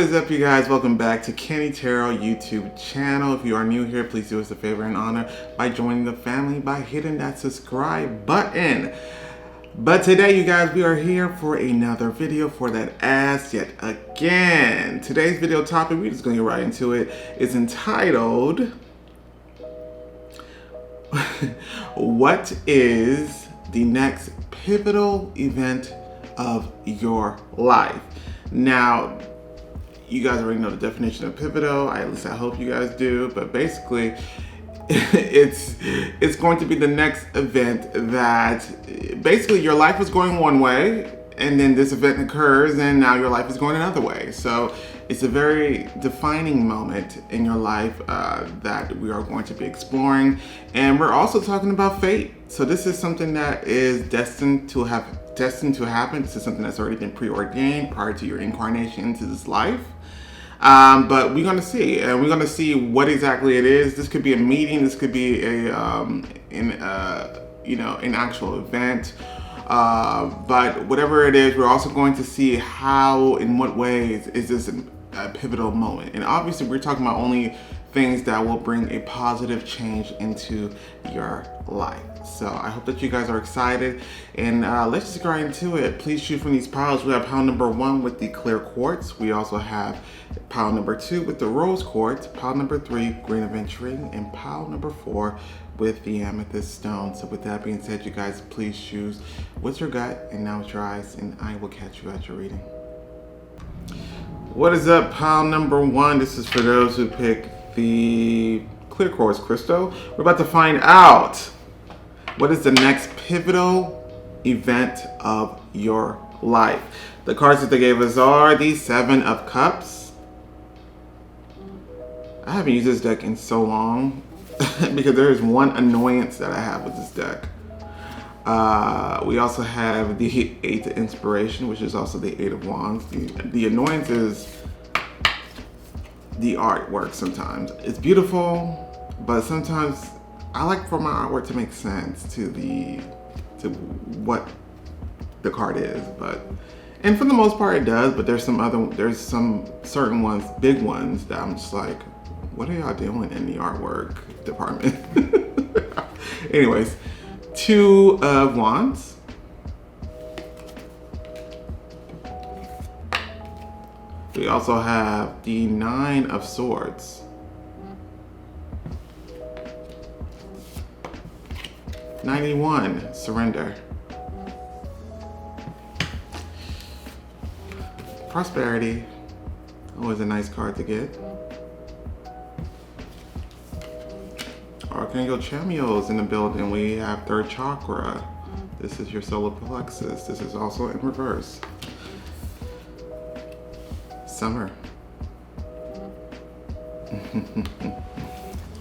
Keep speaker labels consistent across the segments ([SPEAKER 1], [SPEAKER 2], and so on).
[SPEAKER 1] is up, you guys? Welcome back to Kenny Tarot YouTube channel. If you are new here, please do us a favor and honor by joining the family by hitting that subscribe button. But today, you guys, we are here for another video for that ass yet again. Today's video topic, we're just going to get right into it, is entitled, what is the next pivotal event of your life? Now, you guys already know the definition of pivotal. At least I hope you guys do. But basically, it's going to be the next event that basically your life was going one way, and then this event occurs, and now your life is going another way. So it's a very defining moment in your life that we are going to be exploring, and we're also talking about fate. So this is something that is destined to happen. This is something that's already been preordained prior to your incarnation into this life. But we're gonna see, and we're gonna see what exactly it is. This could be a meeting. This could be an actual event. But whatever it is, we're also going to see how, in what ways, is this a pivotal moment. And obviously, we're talking about only things that will bring a positive change into your life. So I hope that you guys are excited, and let's just get right into it. Please choose from these piles. We have pile number 1 with the clear quartz. We also have pile number 2 with the rose quartz, pile number 3 green aventurine, and pile number 4 with the amethyst stone. So with that being said, you guys, please choose what's your gut, and now it's your eyes, and I will catch you at your reading. What is up, pile number 1? This is for those who pick the clear quartz crystal. We're about to find out what is the next pivotal event of your life. The cards that they gave us are the 7 of Cups. I haven't used this deck in so long because there is one annoyance that I have with this deck. We also have the 8 of Inspiration, which is also the 8 of Wands. The annoyance is the artwork sometimes. It's beautiful, but sometimes I like for my artwork to make sense to what the card is, and for the most part it does, but there's some certain ones, big ones, that I'm just like, what are y'all doing in the artwork department? Anyways, 2 of Wands. We also have the 9 of Swords. 91, Surrender. Prosperity, always a nice card to get. Archangel Chamiel's in the building. We have 3rd chakra. This is your solar plexus. This is also in reverse. Summer.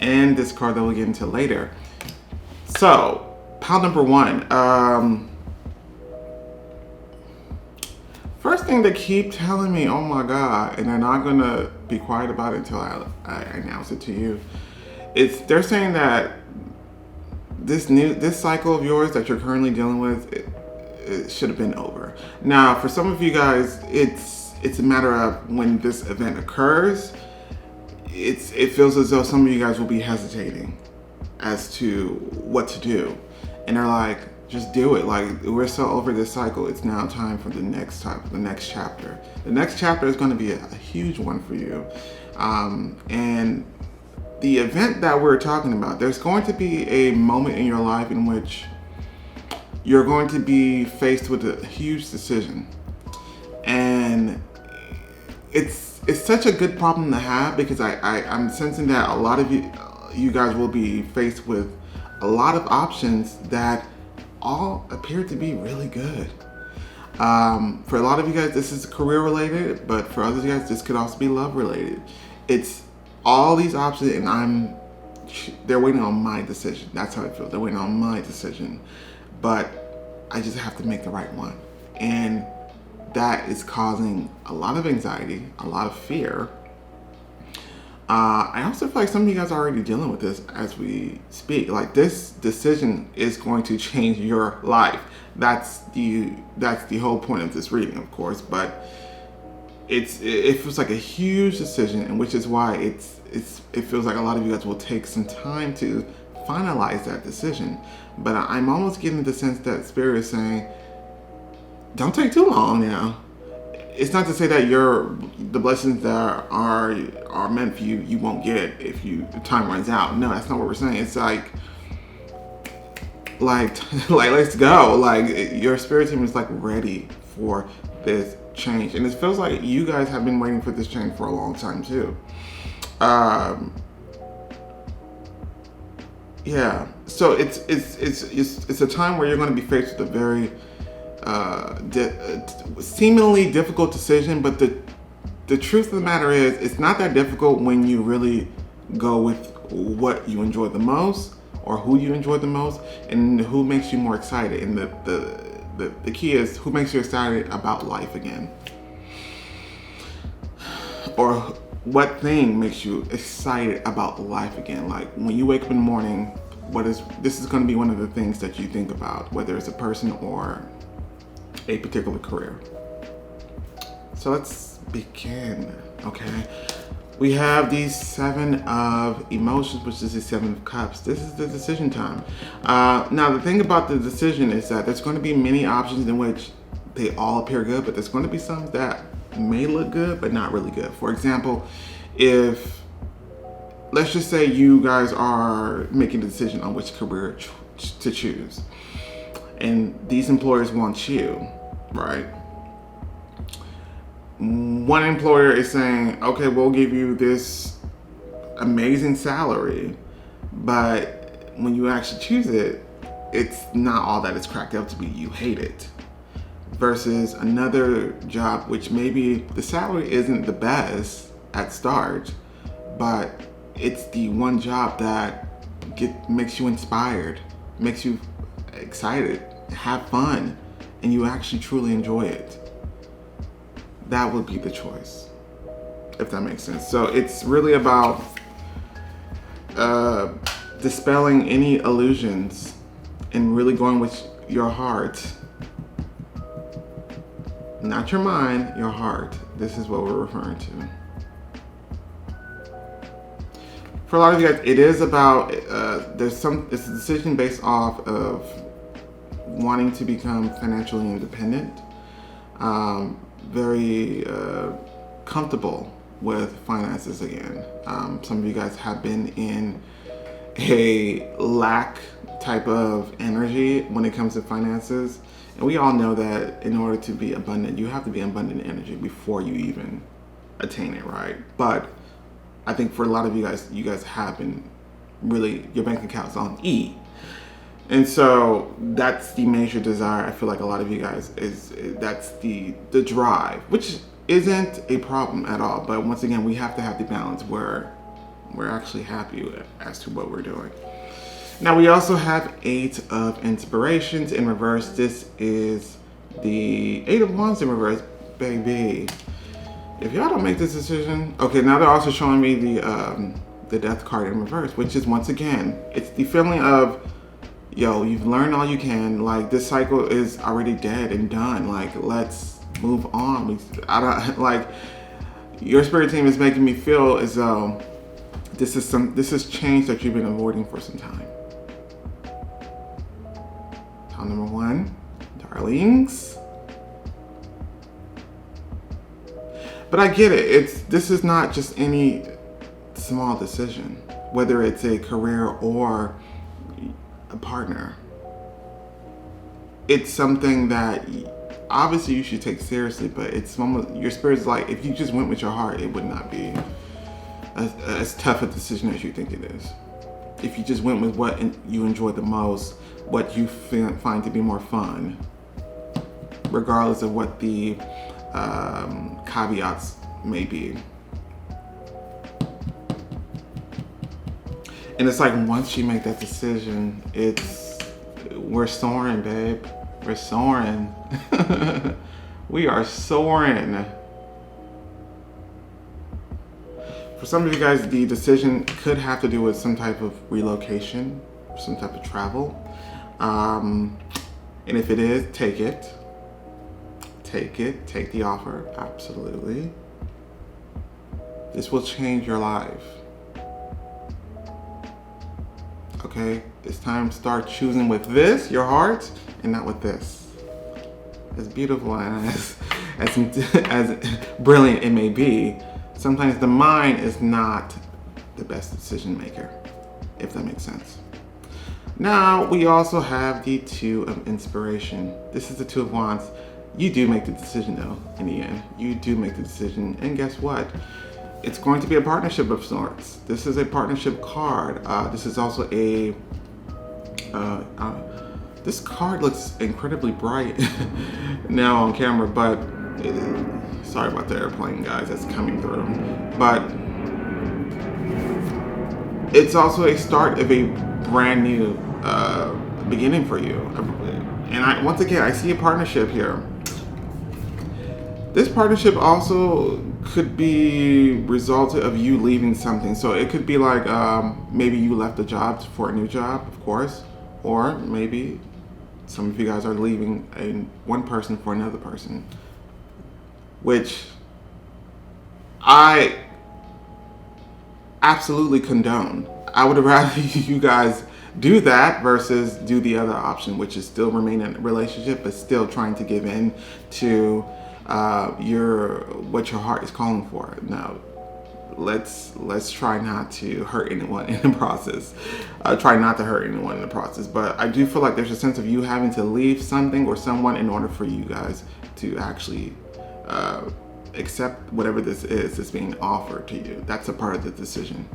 [SPEAKER 1] And this card that we'll get into later. So, pile number 1. First thing they keep telling me, oh my God, and they're not gonna be quiet about it until I announce it to you. They're saying that this cycle of yours that you're currently dealing with, it should have been over. Now, for some of you guys, it's a matter of when this event occurs. It feels as though some of you guys will be hesitating as to what to do, and they're like, just do it. Like, we're so over this cycle. It's now time for the next chapter. The next chapter is going to be a huge one for you, and the event that we're talking about, there's going to be a moment in your life in which you're going to be faced with a huge decision, and it's such a good problem to have, because I'm sensing that a lot of you guys will be faced with a lot of options that all appear to be really good. For a lot of you guys, this is career related, but for others guys, this could also be love related. It's all these options, and they're waiting on my decision. That's how I feel. They're waiting on my decision, but I just have to make the right one, and that is causing a lot of anxiety, a lot of fear. I also feel like some of you guys are already dealing with this as we speak. Like, this decision is going to change your life. That's the whole point of this reading, of course. But it feels like a huge decision, and which is why it feels like a lot of you guys will take some time to finalize that decision. But I'm almost getting the sense that Spirit is saying, don't take too long now. It's not to say that the blessings that are meant for you won't get if time runs out. No, that's not what we're saying. It's like let's go. Like, your spirit team is like ready for this change, and it feels like you guys have been waiting for this change for a long time too. Yeah. So it's a time where you're going to be faced with a very seemingly difficult decision, but the truth of the matter is, it's not that difficult when you really go with what you enjoy the most, or who you enjoy the most, and who makes you more excited. And the key is, who makes you excited about life again, or what thing makes you excited about life again. Like, when you wake up in the morning, this is going to be one of the things that you think about, whether it's a person or a particular career. So let's begin, okay? We have the 7 of emotions, which is the 7 of cups. This is the decision time. Now, the thing about the decision is that there's going to be many options in which they all appear good, but there's going to be some that may look good, but not really good. For example, let's just say you guys are making a decision on which career to choose, and these employers want you, right? One employer is saying, okay, we'll give you this amazing salary, but when you actually choose it, it's not all that it's cracked up to be. You hate it. Versus another job, which maybe the salary isn't the best at start, but it's the one job that makes you inspired, makes you excited, have fun, and you actually truly enjoy it. That would be the choice, if that makes sense. So it's really about dispelling any illusions and really going with your heart. Not your mind, your heart. This is what we're referring to. For a lot of you guys, it is about, it's a decision based off of wanting to become financially independent. Very comfortable with finances again. Some of you guys have been in a lack type of energy when it comes to finances. And we all know that in order to be abundant, you have to be abundant in energy before you even attain it, right? But I think for a lot of you guys have been really, your bank account's on E. And so that's the major desire. I feel like a lot of you guys that's the drive, which isn't a problem at all. But once again, we have to have the balance where we're actually happy as to what we're doing. Now, we also have 8 of inspirations in reverse. This is the 8 of wands in reverse, baby. If y'all don't make this decision, okay, now they're also showing me the death card in reverse, which is, once again, it's the feeling of, yo, you've learned all you can. Like, this cycle is already dead and done. Like, let's move on. Your spirit team is making me feel as though this is change that you've been avoiding for some time. Tile number 1, darlings. But I get it. This is not just any small decision, whether it's a career or a partner. It's something that obviously you should take seriously, but it's almost, your spirit's like, if you just went with your heart, it would not be as tough a decision as you think it is. If you just went with what you enjoy the most, what you find to be more fun, regardless of what the caveats may be. And it's like, once you make that decision, we're soaring, babe. We're soaring. We are soaring. For some of you guys, the decision could have to do with some type of relocation, some type of travel. And if it is, take it. take it. Take the offer. Absolutely. This will change your life. Okay? It's time to start choosing with this, your heart, and not with this. As beautiful and as brilliant it may be, sometimes the mind is not the best decision maker, if that makes sense. Now, we also have the Two of Inspiration. This is the Two of Wands. You do make the decision though, in the end. You do make the decision, and guess what? It's going to be a partnership of sorts. This is a partnership card. This is also a, this card looks incredibly bright now on camera, but sorry about the airplane, guys, that's coming through. But it's also a start of a brand new beginning for you. And once again, I see a partnership here. This partnership also could be resulted of you leaving something. So it could be like maybe you left a job for a new job, of course, or maybe some of you guys are leaving one person for another person, which I absolutely condone. I would rather you guys do that versus do the other option, which is still remain in a relationship but still trying to give in to what your heart is calling for. Now, let's try not to hurt anyone in the process. Try not to hurt anyone in the process. But I do feel like there's a sense of you having to leave something or someone in order for you guys to actually accept whatever this is that's being offered to you. That's a part of the decision.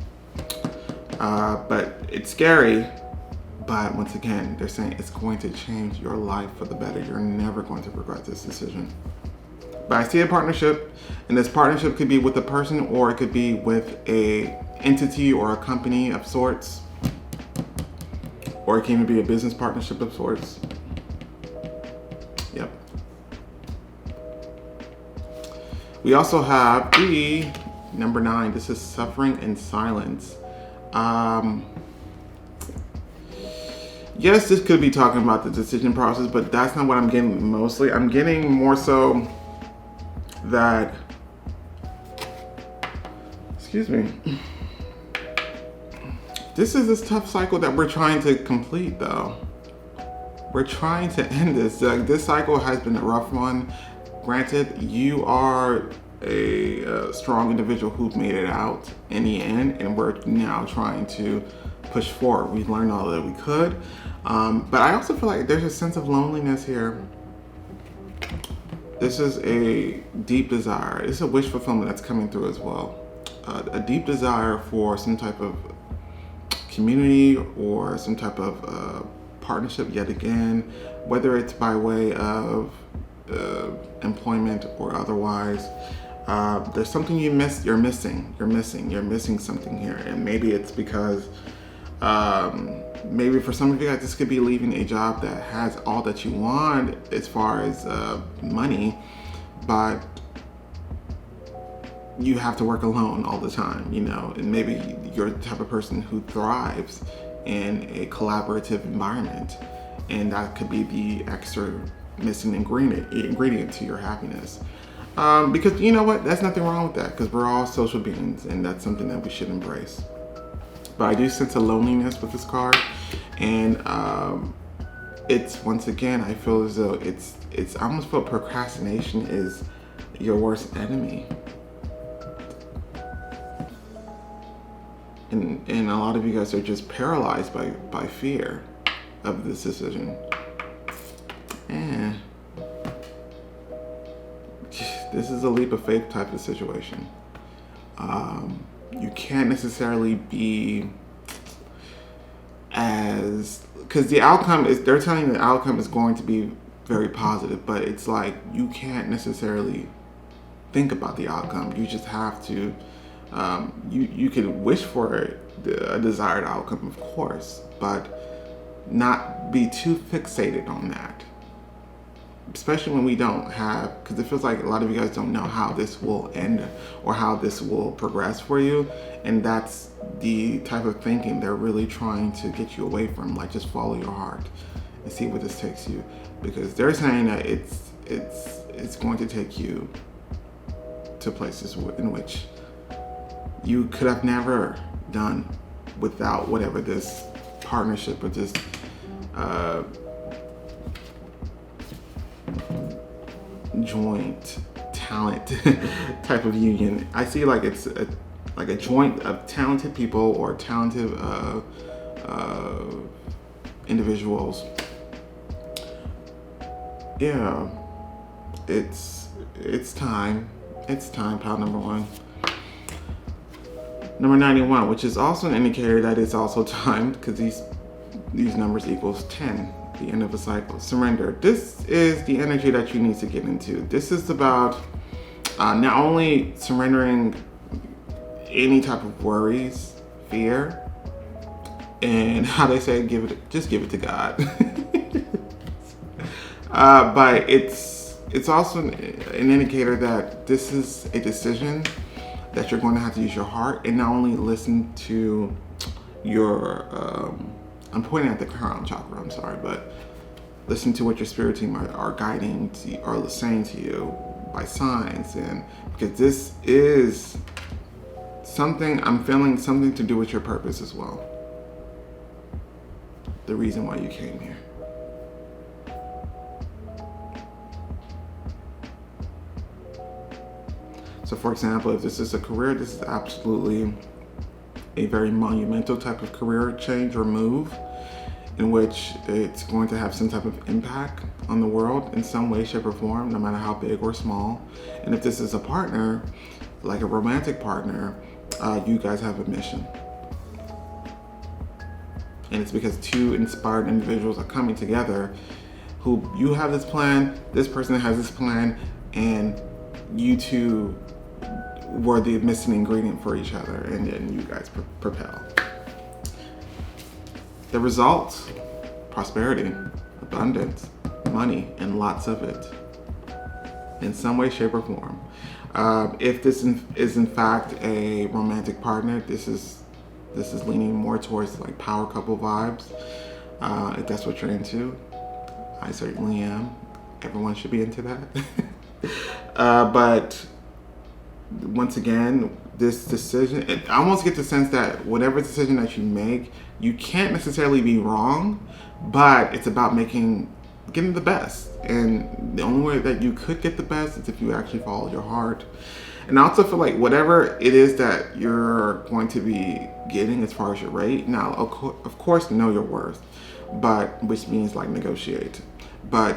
[SPEAKER 1] But it's scary. But once again, they're saying it's going to change your life for the better. You're never going to regret this decision. But I see a partnership, and this partnership could be with a person or it could be with a entity or a company of sorts. Or it can even be a business partnership of sorts. Yep. We also have the number 9. This is suffering in silence. Yes, this could be talking about the decision process, but that's not what I'm getting mostly. I'm getting more so that, excuse me, this is this tough cycle that we're trying to complete though. We're trying to end this. This cycle has been a rough one. Granted, you are a strong individual who've made it out in the end, and we're now trying to push forward. We've learned all that we could, but I also feel like there's a sense of loneliness here. This is a deep desire. It's a wish fulfillment that's coming through as well. A deep desire for some type of community or some type of partnership yet again, whether it's by way of employment or otherwise. There's something you're missing something here, and maybe it's because maybe for some of you guys this could be leaving a job that has all that you want as far as money, but you have to work alone all the time, you know, and maybe you're the type of person who thrives in a collaborative environment, and that could be the extra missing ingredient to your happiness. Because you know what, that's nothing wrong with that, because we're all social beings, and that's something that we should embrace. But I do sense a loneliness with this card, and it's, once again, I feel as though I almost feel procrastination is your worst enemy. And a lot of you guys are just paralyzed by fear of this decision. And this is a leap of faith type of situation. You can't necessarily be because the outcome is, they're telling you the outcome is going to be very positive, but it's like you can't necessarily think about the outcome. You just have to, you can wish for a desired outcome, of course, but not be too fixated on that. Especially when we don't have, because it feels like a lot of you guys don't know how this will end or how this will progress for you, and that's the type of thinking they're really trying to get you away from. Like, just follow your heart and see where this takes you, because they're saying that it's going to take you to places in which you could have never done without whatever this partnership or this joint talent type of union. I see like it's like a joint of talented people or talented individuals. Yeah, it's time. It's time, pile number one. Number 91, which is also an indicator that it's also timed, because these numbers equals 10, the end of a cycle. Surrender. This is the energy that you need to get into. This is about not only surrendering any type of worries, fear, and how they say, just give it to God. But it's also an indicator that this is a decision that you're going to have to use your heart and not only listen to your, I'm pointing at the crown chakra, I'm sorry, but listen to what your spirit team are guiding to, or saying to you by signs. And because this is something, I'm feeling something to do with your purpose as well. The reason why you came here. So for example, if this is a career, this is absolutely a very monumental type of career change or move in which it's going to have some type of impact on the world in some way, shape, or form, no matter how big or small. And if this is a partner, like a romantic partner, you guys have a mission. And it's because two inspired individuals are coming together who you have this plan, this person has this plan, and you two were the missing ingredient for each other, and then you guys propel. The results: prosperity, abundance, money, and lots of it in some way, shape, or form. If this is in fact a romantic partner, this is leaning more towards like power couple vibes. If that's what you're into, I certainly am. Everyone should be into that. But once again, this decision, I almost get the sense that whatever decision that you make, you can't necessarily be wrong, but it's about getting the best. And the only way that you could get the best is if you actually follow your heart. And I also feel like whatever it is that you're going to be getting as far as your rate, now of course know your worth, but which means like negotiate. But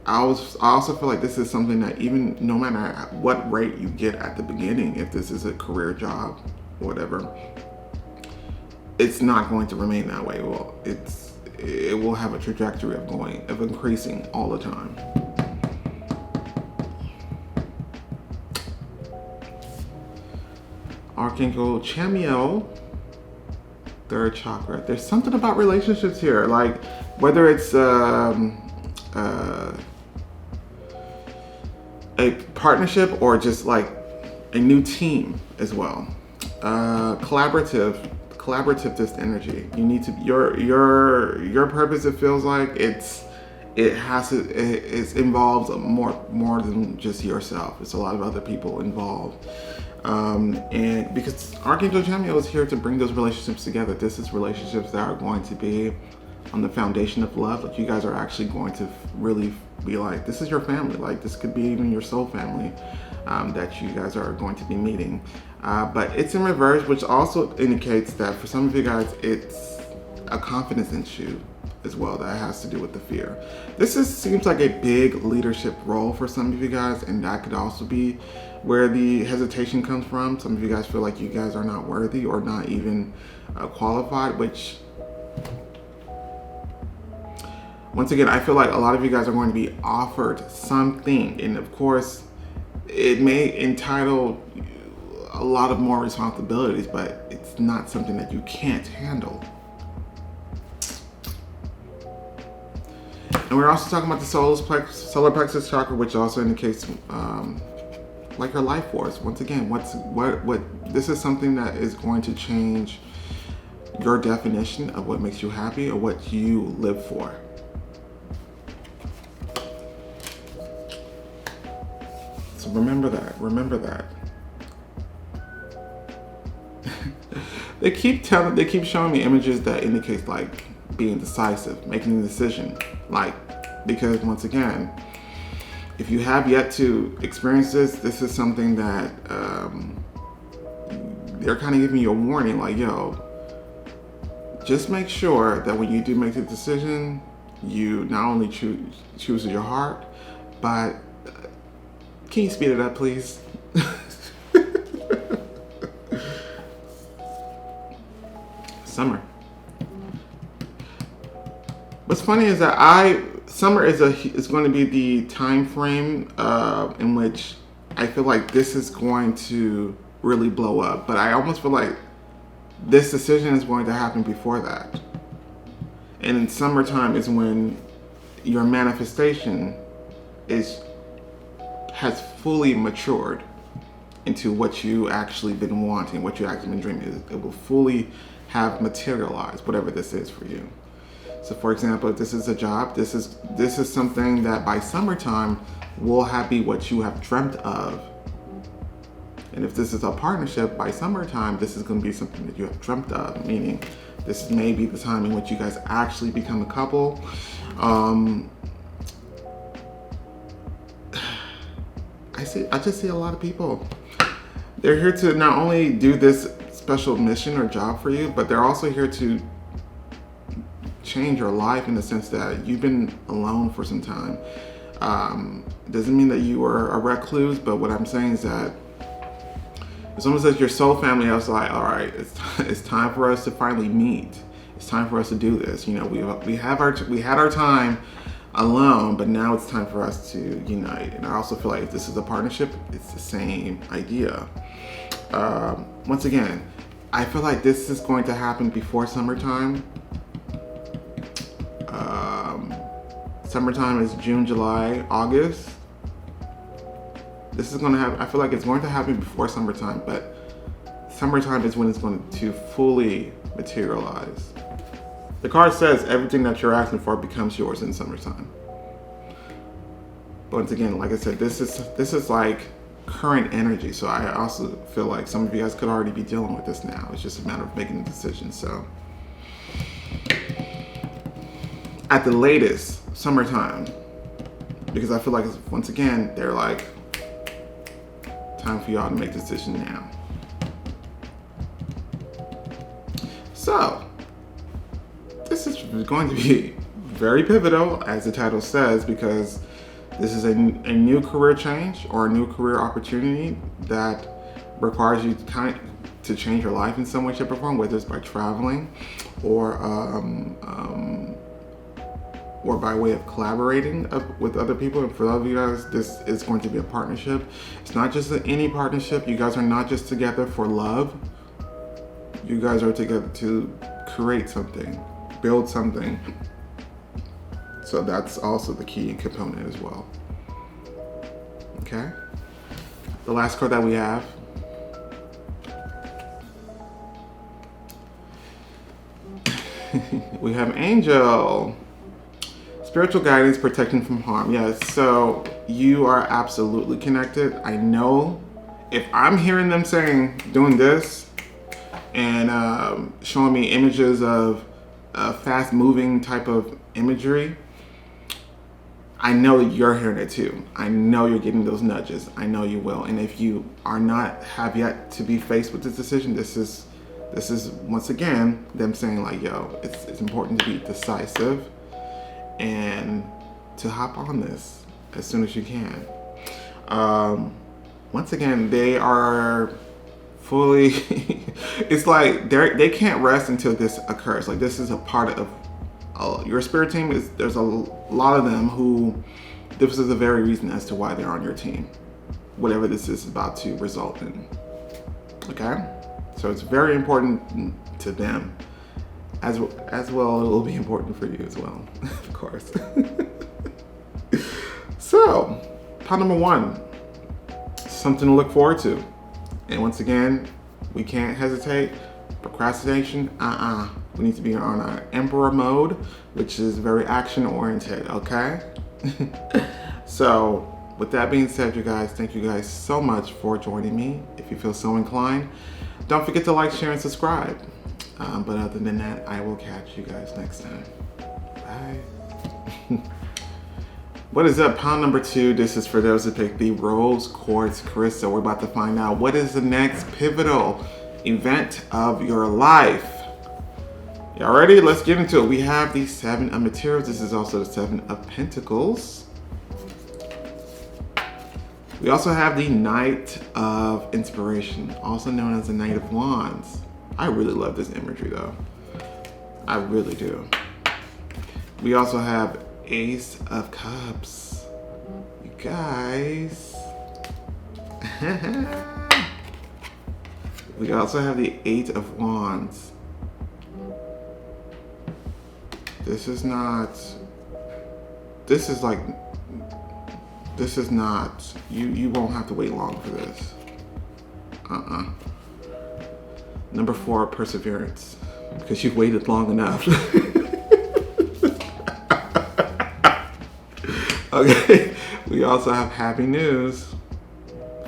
[SPEAKER 1] I also feel like this is something that even no matter what rate you get at the beginning, if this is a career job, whatever, it's not going to remain that way. Well, it will have a trajectory of increasing all the time. Archangel Chamuel, third chakra. There's something about relationships here, like whether it's a partnership or just like a new team as well. Collaborative this energy. You need to your purpose. It feels like it involves more than just yourself. It's a lot of other people involved. And because Archangel Chamuel is here to bring those relationships together. This is relationships that are going to be on the foundation of love. Like you guys are actually going to really be like, this is your family. Like this could be even your soul family that you guys are going to be meeting. But it's in reverse, which also indicates that for some of you guys, it's a confidence issue as well that has to do with the fear. This seems like a big leadership role for some of you guys, and that could also be where the hesitation comes from. Some of you guys feel like you guys are not worthy or not even qualified, which once again, I feel like a lot of you guys are going to be offered something, and of course, it may entitle a lot of more responsibilities, but it's not something that you can't handle. And we're also talking about the solar plexus chakra, which also indicates like your life force. Once again, what this is something that is going to change your definition of what makes you happy or what you live for. remember that. Remember that. They keep showing me images that indicate like being decisive, making a decision. Like, because once again, if you have yet to experience this is something that they're kind of giving you a warning, like, yo, just make sure that when you do make the decision, you not only choose your heart, but can you speed it up, please? Summer. What's funny is that summer is going to be the time frame in which I feel like this is going to really blow up. But I almost feel like this decision is going to happen before that. And in summertime is when your manifestation has fully matured into what you actually been wanting, what you actually been dreaming. It will fully have materialized, whatever this is for you. So for example, if this is a job, this is something that by summertime will be what you have dreamt of. And if this is a partnership, by summertime, this is going to be something that you have dreamt of, meaning this may be the time in which you guys actually become a couple. I just see a lot of people. They're here to not only do this special mission or job for you, but they're also here to change your life in the sense that you've been alone for some time. Doesn't mean that you are a recluse, but what I'm saying is that it's almost like your soul family. I was like, all right, it's time for us to finally meet. It's time for us to do this. You know, we had our time alone, but now it's time for us to unite. And I also feel like if this is a partnership, it's the same idea. Once again, I feel like this is going to happen before summertime. Summertime is June, July, August. This is going to happen. I feel like it's going to happen before summertime, but summertime is when it's going to fully materialize. The card says everything that you're asking for becomes yours in summertime. But once again, like I said, this is like current energy. So I also feel like some of you guys could already be dealing with this now. It's just a matter of making a decision. So at the latest, summertime, because I feel like once again, they're like, time for y'all to make a decision now. So this is going to be very pivotal, as the title says, because this is a new career change or a new career opportunity that requires you to change your life in some way, shape, or form, whether it's by traveling or by way of collaborating with other people. And for all of you guys, this is going to be a partnership. It's not just any partnership. You guys are not just together for love. You guys are together to create something, build something. So that's also the key component as well. Okay. The last card that we have. We have Angel. Spiritual guidance, protection from harm. Yes, so you are absolutely connected. I know if I'm hearing them doing this and showing me images of fast moving type of imagery, I know that you're hearing it too. I know you're getting those nudges. I know you will. And if you have yet to be faced with this decision, this is once again them saying like, yo, it's important to be decisive and to hop on this as soon as you can. Once again, they are fully, it's like they can't rest until this occurs. Like, this is a part of your spirit team. There's a lot of them who, this is the very reason as to why they're on your team, whatever this is about to result in. Okay? So it's very important to them. As well, it will be important for you as well, of course. So, part number 1, something to look forward to. And once again, we can't hesitate. Procrastination, we need to be on our emperor mode, which is very action oriented, okay? So, with that being said, you guys, thank you guys so much for joining me. If you feel so inclined, don't forget to like, share, and subscribe. But other than that, I will catch you guys next time. Bye. What is up? Pound number 2. This is for those who pick the Rose Quartz Crystal. We're about to find out what is the next pivotal event of your life. Y'all ready? Let's get into it. We have the 7 of Materials. This is also the 7 of Pentacles. We also have the Knight of Inspiration, also known as the Knight of Wands. I really love this imagery though. I really do. We also have Ace of Cups. You guys. We also have the 8 of Wands. This is not, you won't have to wait long for this. Number 4, Perseverance, because you've waited long enough. Okay, we also have Happy News.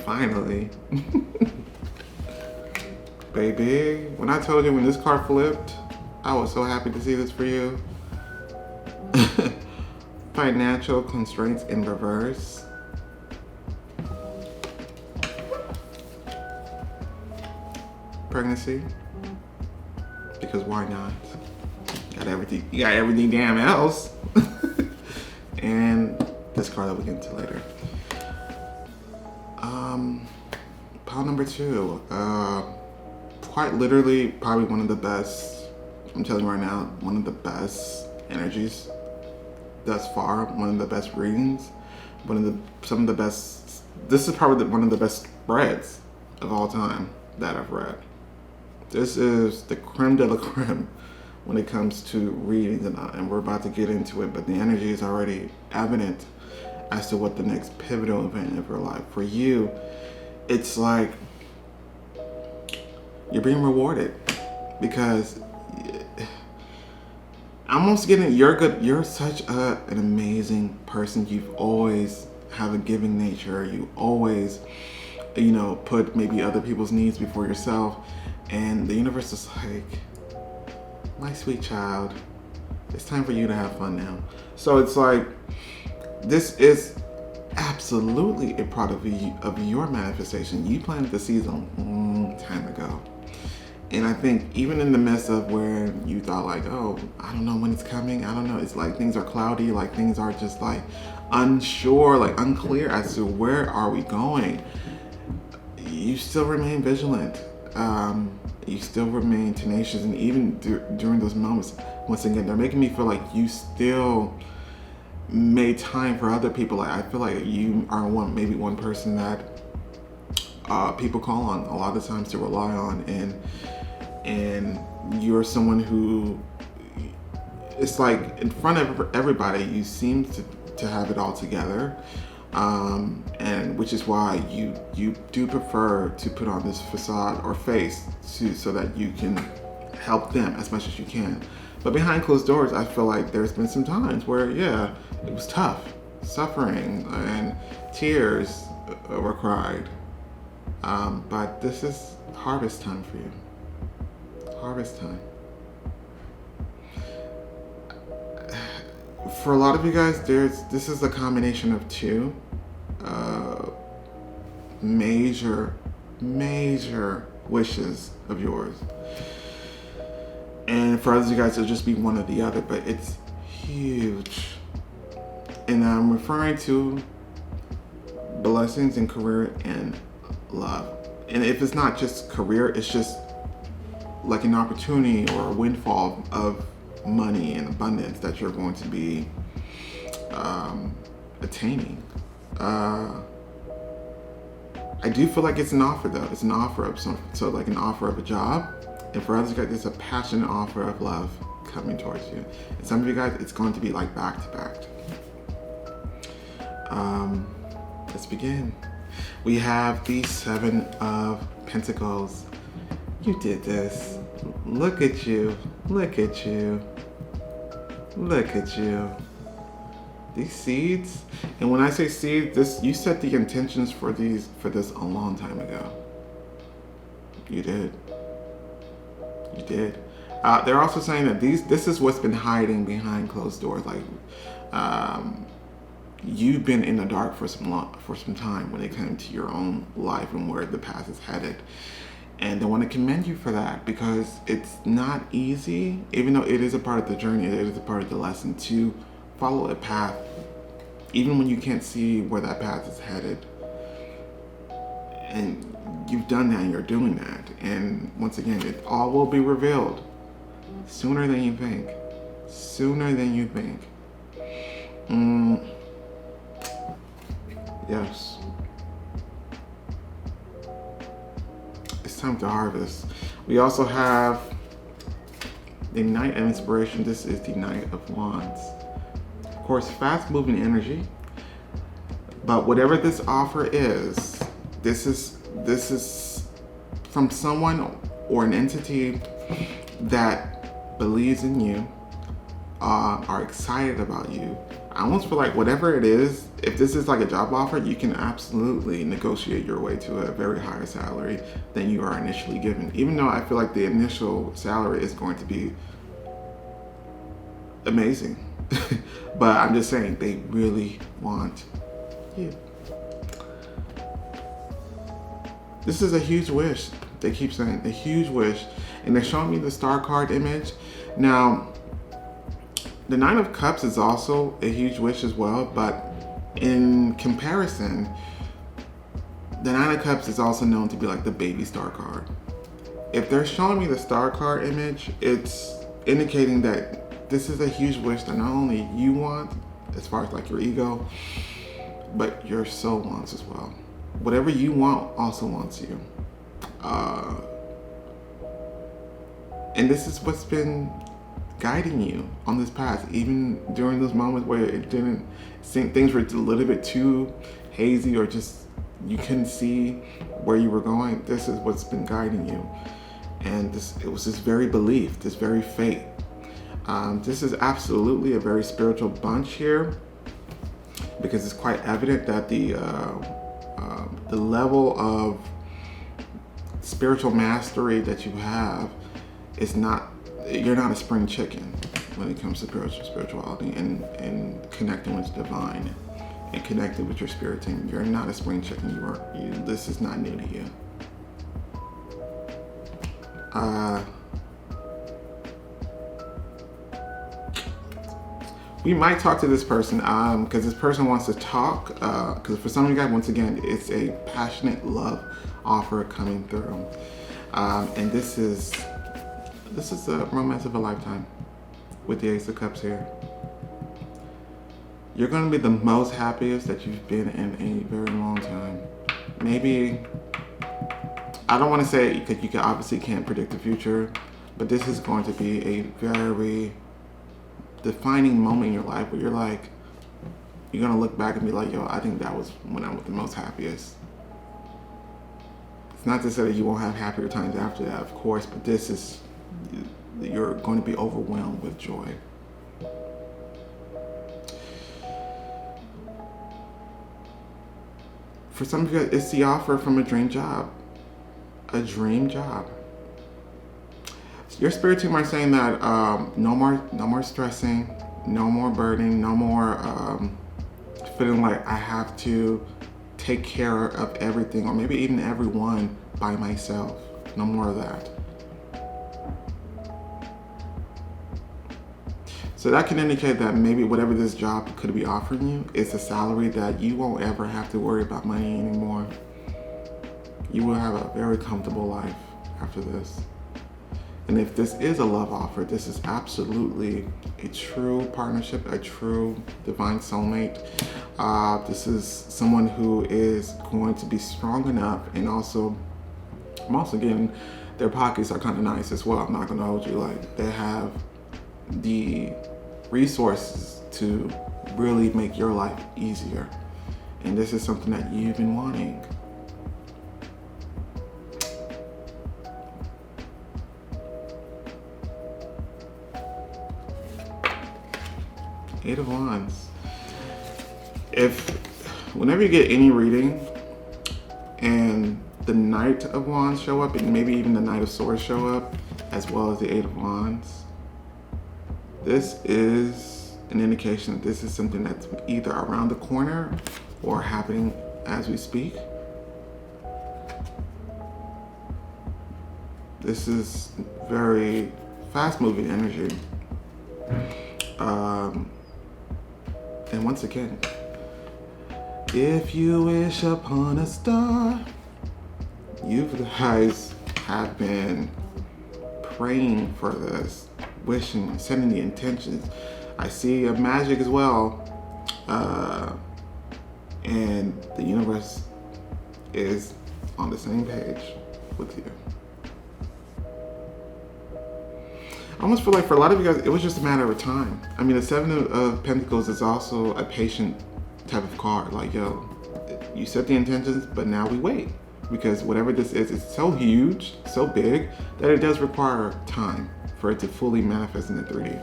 [SPEAKER 1] Finally. Baby, when I told you when this card flipped, I was so happy to see this for you. Financial constraints in reverse. Pregnancy, because why not? You got everything damn else. And this card that we'll get into later. Pile number 2. Quite literally, probably one of the best. I'm telling you right now, one of the best energies thus far. One of the best readings. Some of the best. This is probably one of the best spreads of all time that I've read. This is the creme de la creme when it comes to readings, and we're about to get into it, but the energy is already evident as to what the next pivotal event of your life. For you, it's like you're being rewarded, because I'm almost getting, you're such an amazing person. You've always have a giving nature. You always, put maybe other people's needs before yourself. And the universe is like, my sweet child, it's time for you to have fun now. So it's like, this is absolutely a part of your manifestation. You planted the seeds a long time ago. And I think even in the midst of where you thought like, oh, I don't know when it's coming. I don't know. It's like things are cloudy. Like things are just like unsure, like unclear as to where are we going. You still remain vigilant. You still remain tenacious, and even during those moments, once again, they're making me feel like you still made time for other people. Like I feel like you are maybe one person that people call on a lot of times to rely on, and you're someone who, it's like in front of everybody, you seem to have it all together. And which is why you do prefer to put on this facade or face so that you can help them as much as you can. But behind closed doors, I feel like there's been some times where, yeah, it was tough, suffering, and tears were cried. But this is harvest time for you. Harvest time. For a lot of you guys, this is a combination of 2 major wishes of yours. And for others of you guys, it'll just be one or the other, but it's huge. And I'm referring to blessings in career and love. And if it's not just career, it's just like an opportunity or a windfall of money and abundance that you're going to be attaining. I do feel like it's an offer though. It's an offer of so like an offer of a job. And for others, you guys, it's a passionate offer of love coming towards you. And some of you guys, it's going to be like back to back. Let's begin. We have the 7 of Pentacles. You did this. Look at you. Look at you. Look at you. These seeds, and when I say seeds, this you set the intentions for this a long time ago. You did. You did. They're also saying that this is what's been hiding behind closed doors. Like, you've been in the dark for some time when it comes to your own life and where the path is headed. And I want to commend you for that, because it's not easy, even though it is a part of the journey, it is a part of the lesson to follow a path, even when you can't see where that path is headed. And you've done that and you're doing that. And once again, it all will be revealed sooner than you think. Sooner than you think. Yes. It's time to harvest. We also have the Knight of Inspiration. This is the Knight of Wands. Of course, fast-moving energy. But whatever this offer is, this is from someone or an entity that believes in you, are excited about you. I almost feel like whatever it is, if this is like a job offer, you can absolutely negotiate your way to a very higher salary than you are initially given. Even though I feel like the initial salary is going to be amazing. But I'm just saying, they really want you. This is a huge wish. They keep saying a huge wish. And they're showing me the star card image. Now, the Nine of Cups is also a huge wish as well, but in comparison, the Nine of Cups is also known to be like the baby star card. If they're showing me the star card image, it's indicating that this is a huge wish that not only you want, as far as like your ego, but your soul wants as well. Whatever you want also wants you. And this is what's been guiding you on this path, even during those moments where it didn't seem, things were a little bit too hazy, or just you couldn't see where you were going. This is what's been guiding you. And it was this very belief, this very faith. This is absolutely a very spiritual bunch here, because it's quite evident that the level of spiritual mastery that you have is not, you're not a spring chicken when it comes to spirituality and connecting with the divine and connecting with your spirit team. You're not a spring chicken. This is not new to you. We might talk to this person because this person wants to talk. Because for some of you guys, once again, it's a passionate love offer coming through, and this is the romance of a lifetime with the Ace of Cups here. You're going to be the most happiest that you've been in a very long time. Maybe, I don't want to say, because you obviously can't predict the future, but this is going to be a very defining moment in your life where you're like, you're going to look back and be like, yo, I think that was when I was the most happiest. It's not to say that you won't have happier times after that, of course, but this is, you're going to be overwhelmed with joy. For some of you, it's the offer from a dream job. A dream job. Your spirit team are saying that no more stressing, no more burdening, no more feeling like I have to take care of everything, or maybe even everyone by myself. No more of that. So that can indicate that maybe whatever this job could be offering you is a salary that you won't ever have to worry about money anymore. You will have a very comfortable life after this. And if this is a love offer, this is absolutely a true partnership, a true divine soulmate. This is someone who is going to be strong enough, and also, I'm also getting their pockets are kind of nice as well. I'm not going to hold you, like they have the resources to really make your life easier. And this is something that you've been wanting. Eight of Wands. if whenever you get any reading and the Knight of Wands show up, and maybe even the Knight of Swords show up, as well as the Eight of Wands, this is an indication that this is something that's either around the corner or happening as we speak. This is very fast-moving energy. And once again, if you wish upon a star, you guys have been praying for this, wishing, setting the intentions. I see a magic as well, and the universe is on the same page with you. I almost feel like for a lot of you guys, it was just a matter of time. I mean, the Seven of Pentacles is also a patient type of card. Like, yo, you set the intentions, but now we wait. Because whatever this is so huge, so big, that it does require time for it to fully manifest in the 3D.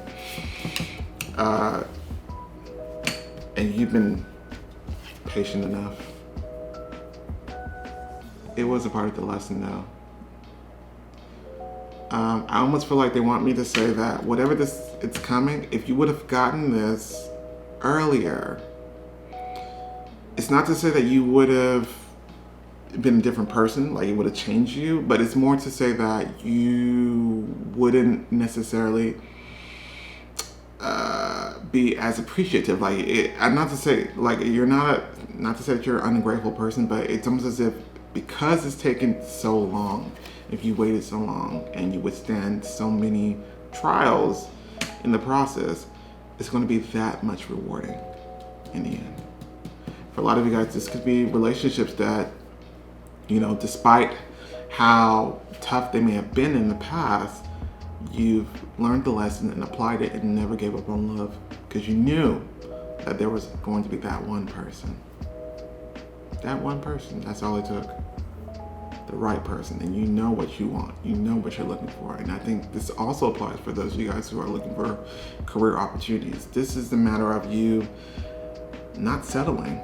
[SPEAKER 1] And you've been patient enough. It was a part of the lesson, though. I almost feel like they want me to say that whatever it's coming, if you would have gotten this earlier, it's not to say that you would have been a different person, like it would have changed you, but it's more to say that you wouldn't necessarily be as appreciative. Like, I'm not to say like you're not to say that you're an ungrateful person, but it's almost as if because it's taken so long, if you waited so long and you withstand so many trials in the process, it's going to be that much rewarding in the end. For a lot of you guys, this could be relationships that, you know, despite how tough they may have been in the past, you've learned the lesson and applied it and never gave up on love because you knew that there was going to be that one person. That one person, that's all it took. The right person, and you know what you want, you know what you're looking for. And I think this also applies for those of you guys who are looking for career opportunities. This is the matter of you not settling,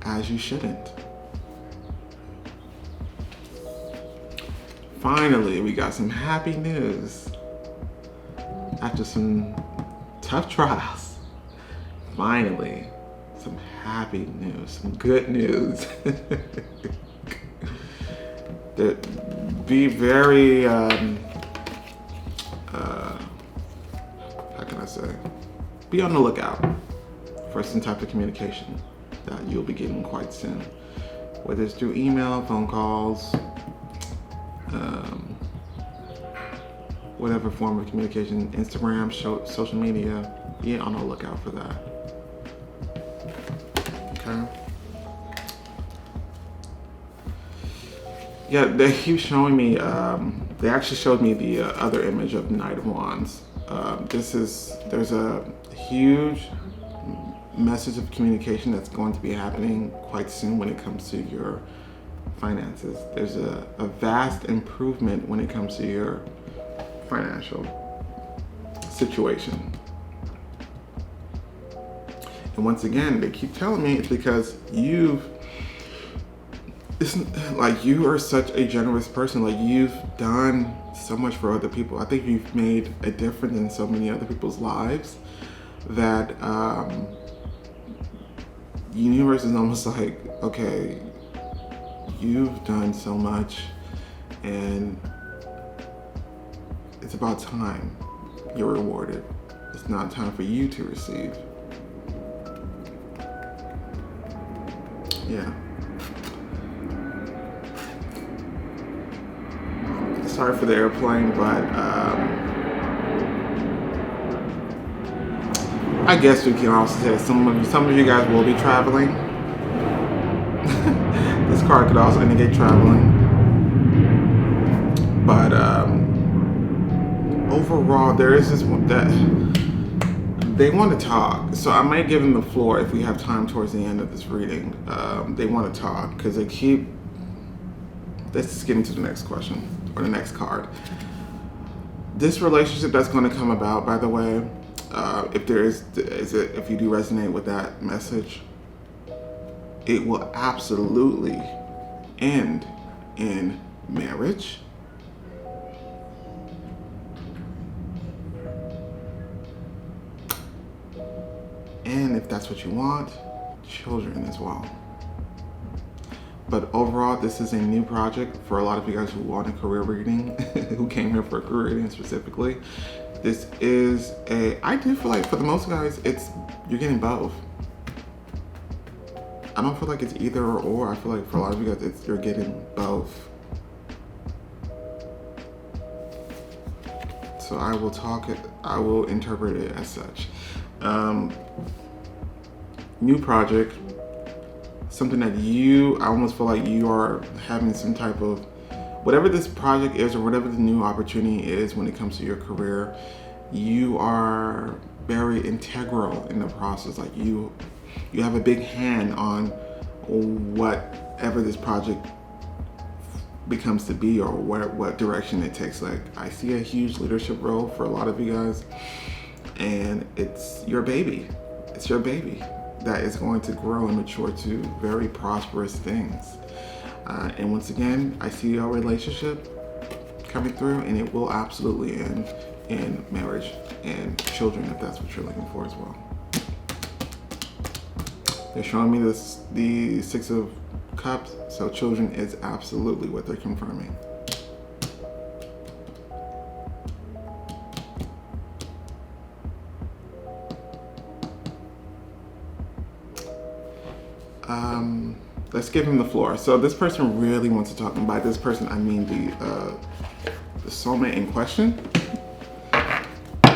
[SPEAKER 1] as you shouldn't. Finally, we got some happy news after some tough trials. Finally, some happy news, some good news. Be very, how can I say? Be on the lookout for some type of communication that you'll be getting quite soon. Whether it's through email, phone calls, whatever form of communication, Instagram, social media, be on the lookout for that. Okay. Yeah, they keep showing me, they actually showed me the other image of Knight of Wands. There's a huge message of communication that's going to be happening quite soon when it comes to your finances. There's a vast improvement when it comes to your financial situation. And once again, they keep telling me it's because you are such a generous person. Like, you've done so much for other people. I think you've made a difference in so many other people's lives that the universe is almost like, okay, you've done so much and it's about time you're rewarded. It's not time for you to receive. Yeah. Sorry for the airplane, but I guess we can also say some of you guys will be traveling. This card could also indicate traveling. But overall, there is this one that they want to talk. So I might give them the floor if we have time towards the end of this reading. They want to talk because they keep. Let's just get into the next question or the next card. This relationship that's going to come about, by the way, If you do resonate with that message, it will absolutely end in marriage, and if that's what you want, children as well. But overall, this is a new project for a lot of you guys who want a career reading, who came here for a career reading specifically. This is I do feel like for the most guys, you're getting both. I don't feel like it's either or. I feel like for a lot of you guys, you're getting both. So I will interpret it as such. New project, something that I almost feel like you are having some type of, whatever this project is or whatever the new opportunity is when it comes to your career, you are very integral in the process. Like you have a big hand on whatever this project becomes to be, or what direction it takes. Like I see a huge leadership role for a lot of you guys, and it's your baby. It's your baby that is going to grow and mature to very prosperous things. And once again, I see your relationship coming through, and it will absolutely end in marriage and children if that's what you're looking for as well. They're showing me the Six of Cups, so children is absolutely what they're confirming. Let's give him the floor. So this person really wants to talk, and by this person I mean the soulmate in question.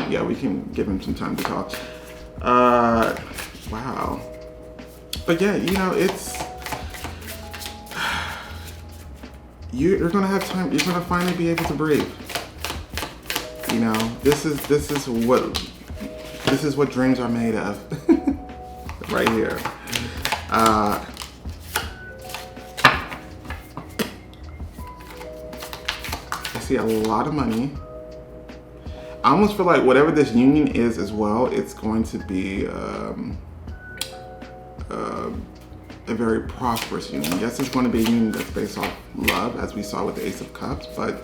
[SPEAKER 1] Yeah, we can give him some time to talk. Wow. But yeah, you're gonna have time. You're gonna finally be able to breathe. This is what dreams are made of, right here. I see a lot of money. I almost feel like whatever this union is as well, it's going to be a very prosperous union. Yes, it's going to be a union that's based off love, as we saw with the Ace of Cups, but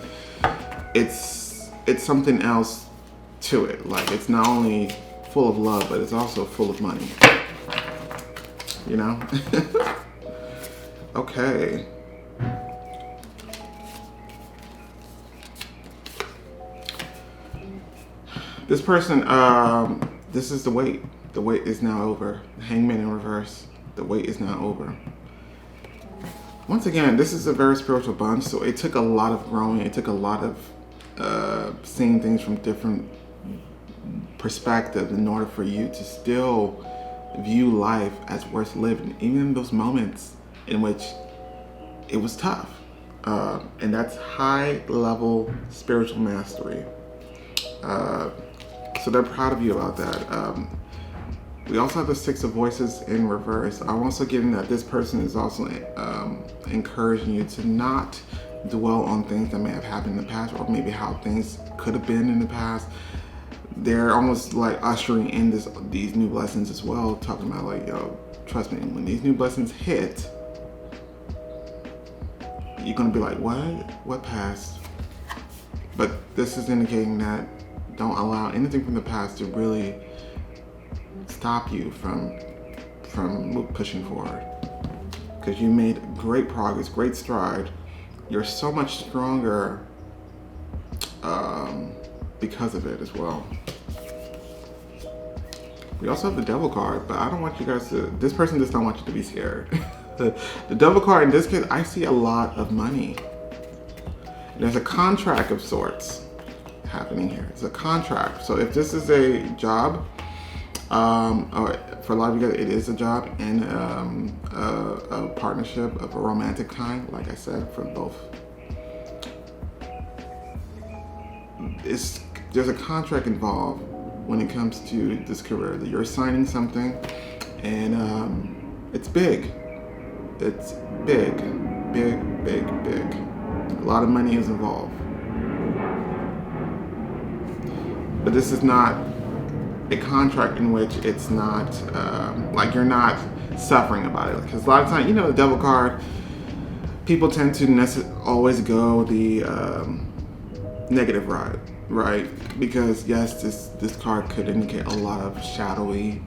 [SPEAKER 1] it's something else to it. Like it's not only full of love, but it's also full of money. Okay. This person, this is the wait. The wait is now over. The Hangman in reverse. The wait is now over. Once again, this is a very spiritual bunch, so it took a lot of growing. It took a lot of seeing things from different perspectives in order for you to still view life as worth living, even in those moments in which it was tough. And that's high level spiritual mastery. So they're proud of you about that. We also have the Six of Voices in reverse. I'm also getting that this person is also encouraging you to not dwell on things that may have happened in the past, or maybe how things could have been in the past. They're almost like ushering in these new blessings as well, talking about like, trust me, when these new blessings hit, you're gonna be like, what passed? But this is indicating that don't allow anything from the past to really stop you from pushing forward, because you made great progress, great stride. You're so much stronger because of it as well. We also have the Devil card, but I don't want you guys to, this person does not want you to be scared. The Devil card in this case, I see a lot of money. There's a contract of sorts happening here. It's a contract. So if this is a job, or for a lot of you guys, it is a job and a partnership of a romantic kind, like I said, for both. There's a contract involved when it comes to this career, that you're signing something, and it's big. It's big. A lot of money is involved. But this is not a contract in which it's not like you're not suffering about it. Because a lot of times, you know, the devil card, people tend to always go the negative route, right? Because yes, this card could indicate a lot of shadowy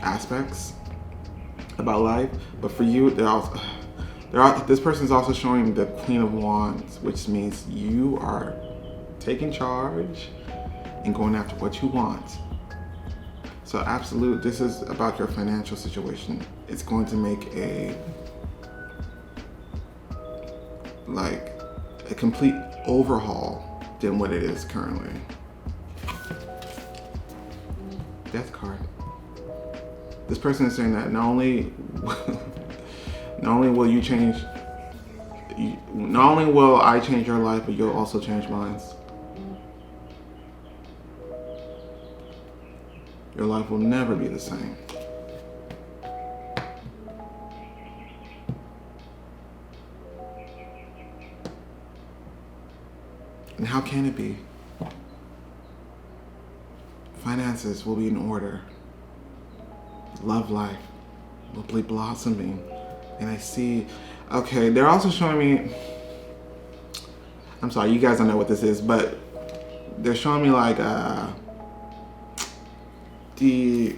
[SPEAKER 1] aspects about life, but for you, this person is also showing the Queen of Wands, which means you are taking charge and going after what you want. So absolute, this is about your financial situation. It's going to make a complete overhaul than what it is currently. Death card. This person is saying that not only will you change, not only will I change your life, but you'll also change mine. Your life will never be the same. And how can it be? Finances will be in order. Love life will be blossoming. And I see, okay, they're also showing me, I'm sorry, you guys don't know what this is, but they're showing me like the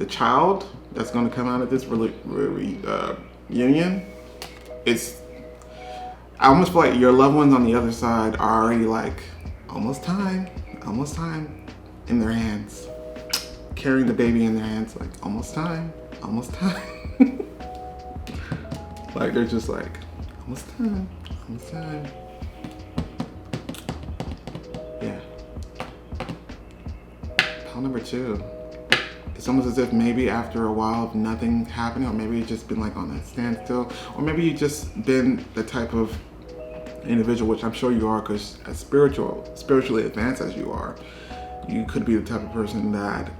[SPEAKER 1] child that's going to come out of this reunion. I almost feel like your loved ones on the other side are already like, almost time in their hands. Carrying the baby in their hands, like, almost time. Like, they're just like, almost time. Yeah. Pile number 2. It's almost as if maybe after a while of nothing happening, or maybe you've just been like on a standstill, or maybe you've just been the type of individual, which I'm sure you are, because as spiritually advanced as you are, you could be the type of person that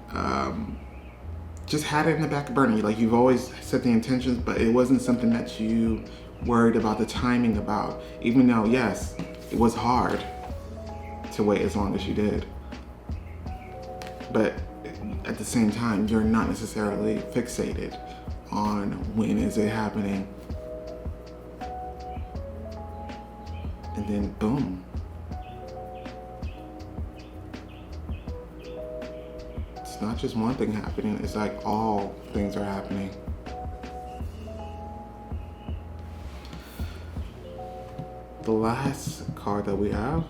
[SPEAKER 1] just had it in the back burner. Like, you've always set the intentions, but it wasn't something that you worried about the timing about, even though, yes, it was hard to wait as long as you did. But at the same time, you're not necessarily fixated on when is it happening. And then boom. It's not just one thing happening, it's like all things are happening. The last card that we have,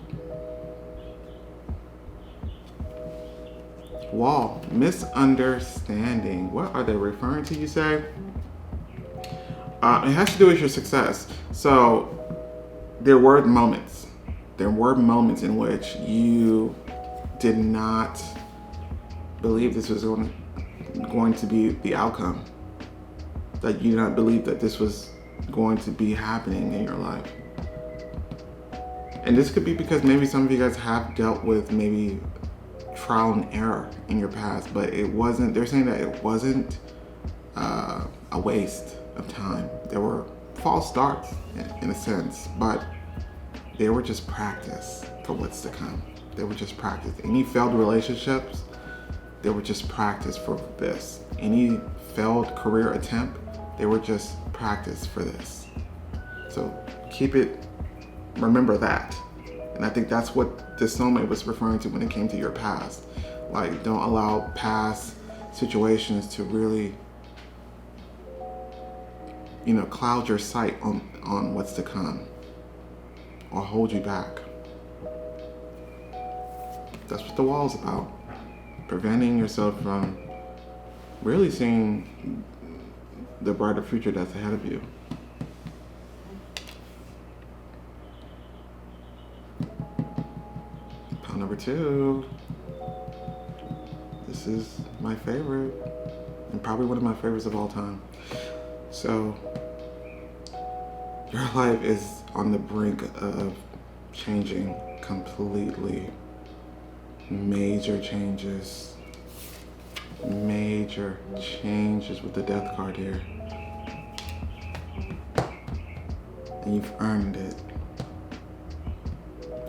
[SPEAKER 1] Wall, misunderstanding. What are they referring to, you say? It has to do with your success. So there were moments in which you did not believe this was going to be the outcome. That you did not believe that this was going to be happening in your life. And this could be because maybe some of you guys have dealt with maybe trial and error in your past, but it wasn't, they're saying that it wasn't a waste of time. There were false starts in a sense, but they were just practice for what's to come. They were just practice. Any failed relationships, they were just practice for this. Any failed career attempt, they were just practice for this. So remember that. And I think that's what this soulmate was referring to when it came to your past. Like, don't allow past situations to really, cloud your sight on what's to come or hold you back. That's what the wall's about. Preventing yourself from really seeing the brighter future that's ahead of you. Pile number 2. This is my favorite, and probably one of my favorites of all time. So, your life is on the brink of changing completely. Major changes with the death card here. And you've earned it.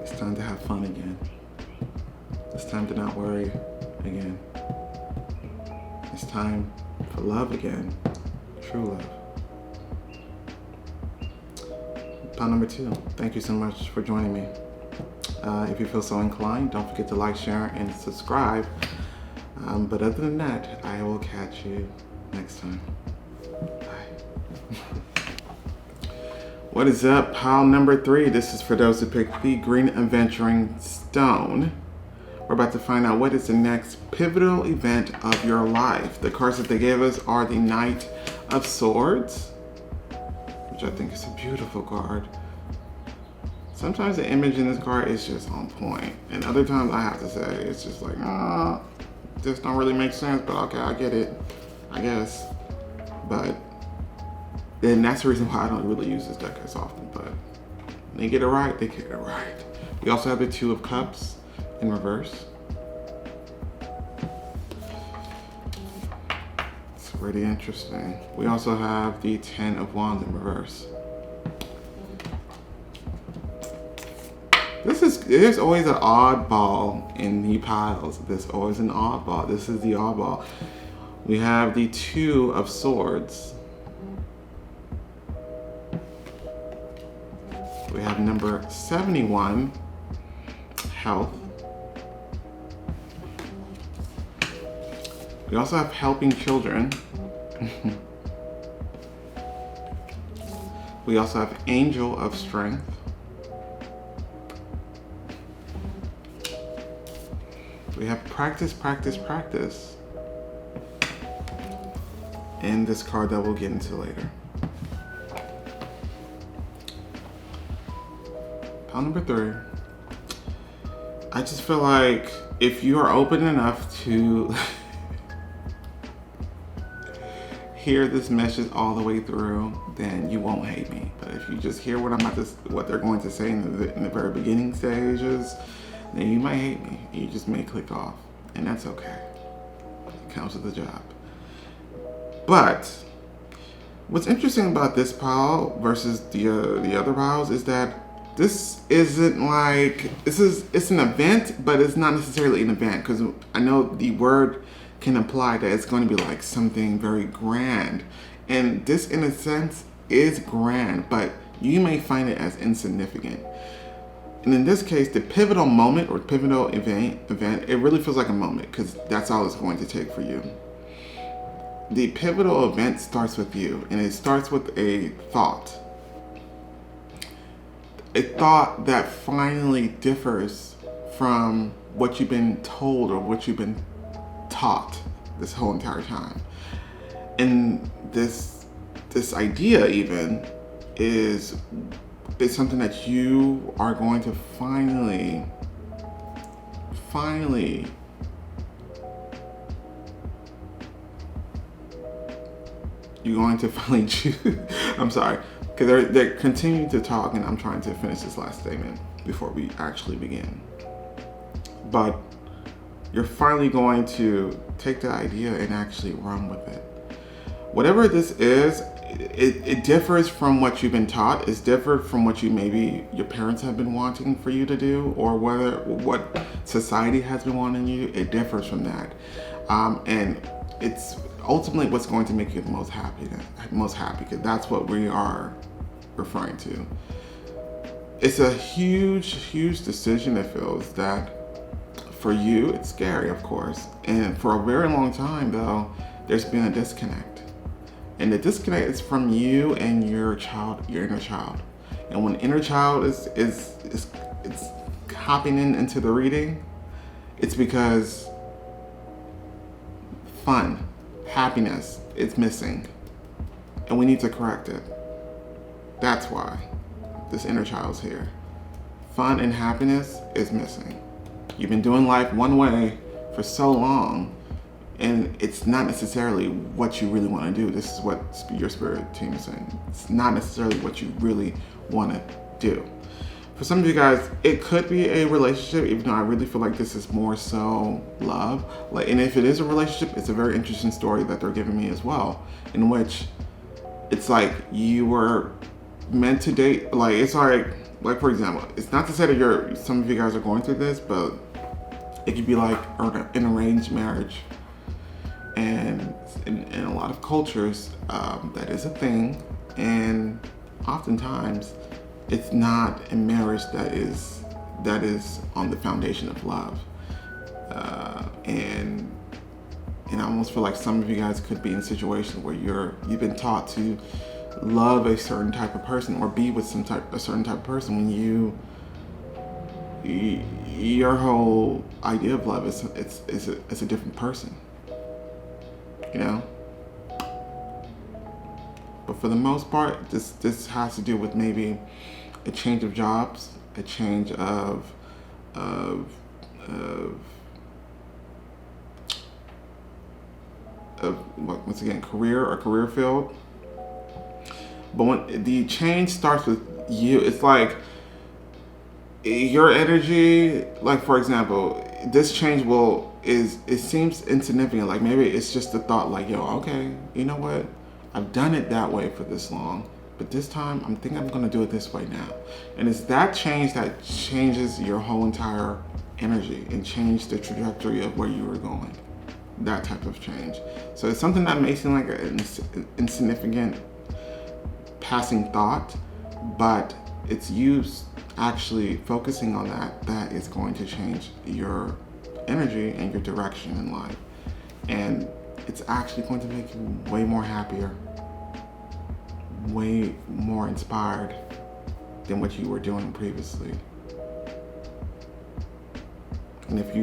[SPEAKER 1] It's time to have fun again. It's time to not worry again. It's time for love again. True love. Pile number 2. Thank you so much for joining me. If you feel so inclined, don't forget to like, share, and subscribe. But other than that, I will catch you next time. Bye. What is up? Pile number 3. This is for those who picked the green Aventurine stone. We're about to find out what is the next pivotal event of your life. The cards that they gave us are the Knight of Swords, which I think is a beautiful card. Sometimes the image in this card is just on point, and other times I have to say it's just like, this don't really make sense, but okay, I get it, I guess. But then that's the reason why I don't really use this deck as often. But when they get it right, they get it right. We also have the Two of Cups in reverse. It's pretty interesting. We also have the Ten of Wands in reverse. There's always an oddball in the piles. There's always an oddball. This is the oddball. We have the Two of Swords. We have number 71, health. We also have helping children. We also have Angel of Strength. We have practice, practice, practice. And this card that we'll get into later. Pile number 3. I just feel like if you are open enough to hear this message all the way through, then you won't hate me. But if you just hear what they're going to say in the very beginning stages, then you might hate me. You just may click off, and that's okay. It comes with the job. But what's interesting about this pile versus the other piles is that this isn't like it's an event, but it's not necessarily an event, because I know the word can imply that it's going to be like something very grand, and this in a sense is grand, but you may find it as insignificant. And in this case, the pivotal moment or pivotal event, it really feels like a moment, because that's all it's going to take for you. The pivotal event starts with you, and it starts with a thought. A thought that finally differs from what you've been told or what you've been taught this whole entire time. And this idea even is something that you are going to finally choose. I'm sorry, because they're continuing to talk, and I'm trying to finish this last statement before we actually begin. But you're finally going to take the idea and actually run with it. Whatever this is, it differs from what you've been taught. It's different from what maybe your parents have been wanting for you to do, or what society has been wanting you. It differs from that, and it's ultimately what's going to make you the most happy, because that's what we are referring to. It's a huge decision. It feels that for you, it's scary, of course. And for a very long time, though, there's been a disconnect. And the disconnect is from you and your inner child. And when inner child is hopping into the reading, it's because fun, happiness is missing. And we need to correct it. That's why this inner child's here. Fun and happiness is missing. You've been doing life one way for so long, and it's not necessarily what you really want to do. This is what your spirit team is saying. It's not necessarily what you really want to do. For some of you guys, it could be a relationship, even though I really feel like this is more so love. And if it is a relationship, it's a very interesting story that they're giving me as well, in which it's like you were meant to date. Like, it's like for example, it's not to say that some of you guys are going through this, but It could be like an arranged marriage. And in a lot of cultures, that is a thing. And oftentimes, it's not a marriage that is on the foundation of love. And I almost feel like some of you guys could be in situations where you've been taught to love a certain type of person or be with a certain type of person when your whole idea of love is a different person, you know. But for the most part, this has to do with maybe a change of jobs, a change of once again, career or career field. But when the change starts with you, it's like your energy. Like, for example, this change it seems insignificant. Like, maybe it's just the thought, like, yo, okay, you know what? I've done it that way for this long, but this time I'm gonna do it this way now. And it's that change that changes your whole entire energy and change the trajectory of where you were going. That type of change. So it's something that may seem like an insignificant passing thought, but it's you actually focusing on that is going to change your energy and your direction in life. And it's actually going to make you way more happier, way more inspired than what you were doing previously. And if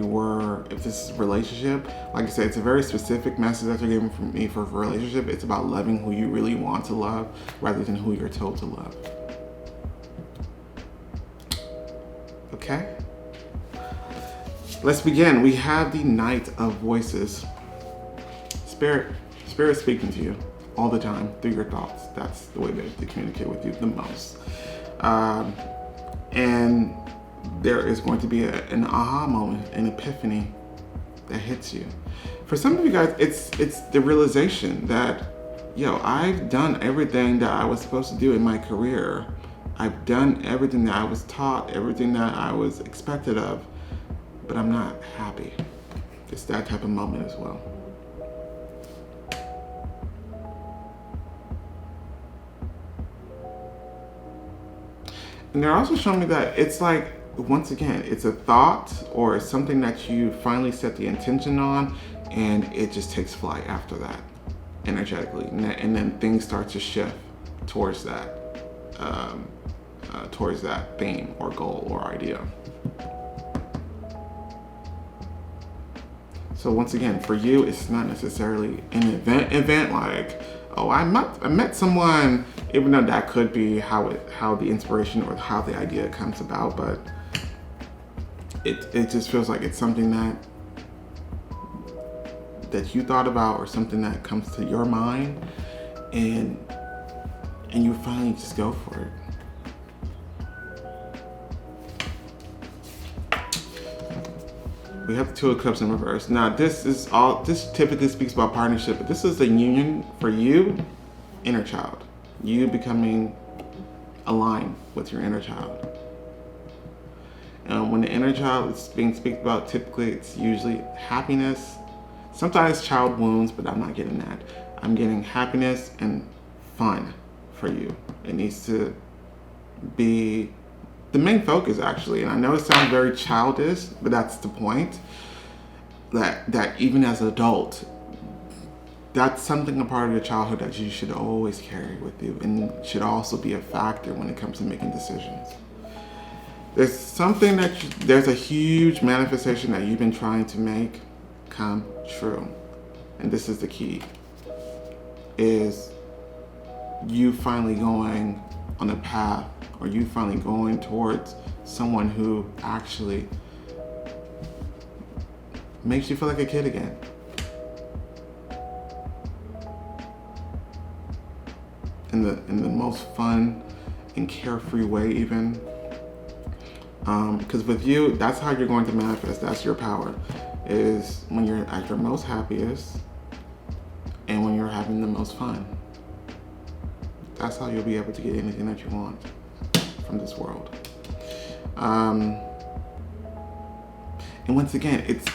[SPEAKER 1] this is a relationship, like I said, it's a very specific message that you're giving from me for a relationship. It's about loving who you really want to love rather than who you're told to love. Okay? Let's begin. We have the Knight of Voices. Spirit speaking to you all the time through your thoughts. That's the way that they communicate with you the most. And there is going to be an aha moment, an epiphany that hits you. For some of you guys, it's the realization that, yo, I've done everything that I was supposed to do in my career. I've done everything that I was taught, everything that I was expected of, but I'm not happy. It's that type of moment as well. And they're also showing me that it's like, once again, it's a thought or something that you finally set the intention on, and it just takes flight after that, energetically, and then things start to shift towards that theme or goal or idea. So once again, for you, it's not necessarily an event like, oh, I met someone, even though that could be how the inspiration or how the idea comes about, but it just feels like it's something that you thought about or something that comes to your mind, and you finally just go for it. We have the Two of Cups in reverse. Now this typically speaks about partnership, but this is a union for you, inner child. You becoming aligned with your inner child. When the inner child is being spoken about, typically it's usually happiness, sometimes child wounds, but I'm not getting that. I'm getting happiness and fun for you. It needs to be the main focus, actually. And I know it sounds very childish, but that's the point. That even as an adult, that's something, a part of your childhood that you should always carry with you and should also be a factor when it comes to making decisions. There's a huge manifestation that you've been trying to make come true. And this is the key, is you finally going on a path, or you finally going towards someone who actually makes you feel like a kid again. In the most fun and carefree way, even. Because with you, that's how you're going to manifest. That's your power, is when you're at your most happiest and when you're having the most fun. That's how you'll be able to get anything that you want from this world. And once again, it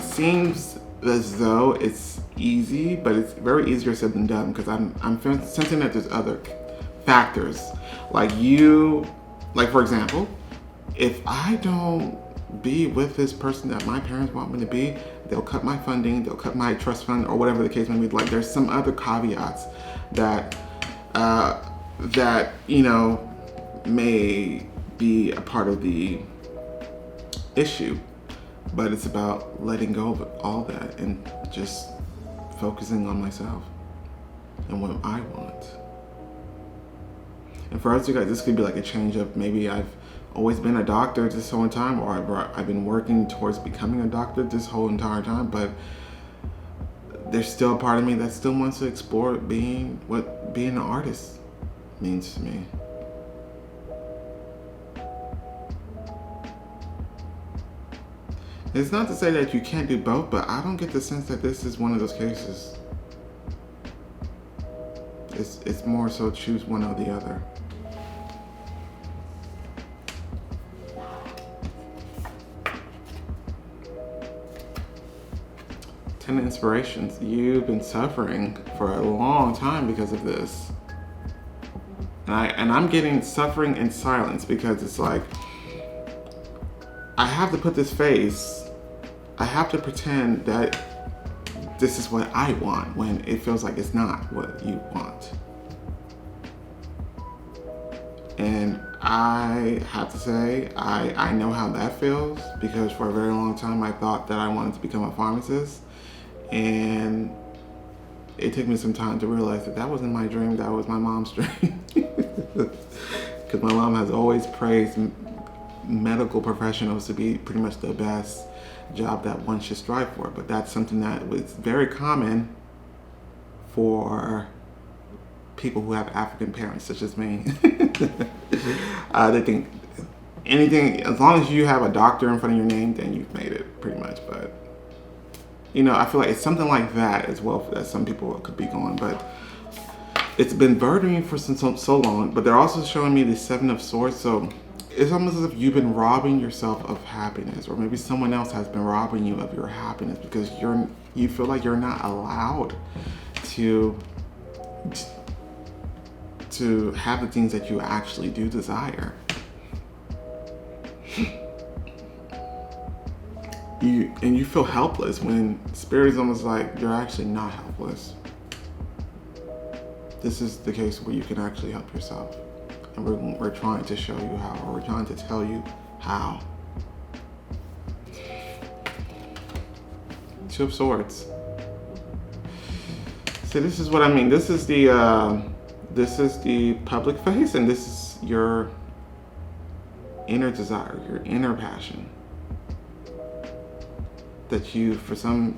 [SPEAKER 1] seems as though it's easy, but it's very easier said than done, because I'm sensing that there's other factors. Like for example, if I don't be with this person that my parents want me to be, they'll cut my funding, they'll cut my trust fund, or whatever the case may be. Like, there's some other caveats that may be a part of the issue, but it's about letting go of all that and just focusing on myself and what I want. And for us, you guys, this could be like a change up. Maybe I've always been a doctor this whole time, or I've been working towards becoming a doctor this whole entire time, but there's still a part of me that still wants to explore what being an artist means to me. It's not to say that you can't do both, but I don't get the sense that this is one of those cases. It's more so choose one or the other. 10 inspirations. You've been suffering for a long time because of this. And I'm getting suffering in silence, because it's like, I have to put this face. I have to pretend that this is what I want when it feels like it's not what you want. And I have to say, I know how that feels, because for a very long time I thought that I wanted to become a pharmacist. And it took me some time to realize that wasn't my dream, that was my mom's dream. Because my mom has always praised medical professionals to be pretty much the best job that one should strive for. But that's something that was very common for people who have African parents, such as me. They think anything, as long as you have a doctor in front of your name, then you've made it, pretty much. But I feel like it's something like that as well that some people could be going. But it's been burdening me for so long. But they're also showing me the 7 of Swords. So it's almost as if you've been robbing yourself of happiness, or maybe someone else has been robbing you of your happiness, because you feel like you're not allowed to have the things that you actually do desire. You feel helpless, when Spirit is almost like you're actually not helpless. This is the case where you can actually help yourself. And we're trying to show you how, or we're trying to tell you how. 2 of Swords. So this is what I mean. This is the public face, and this is your inner desire, your inner passion, that you, for some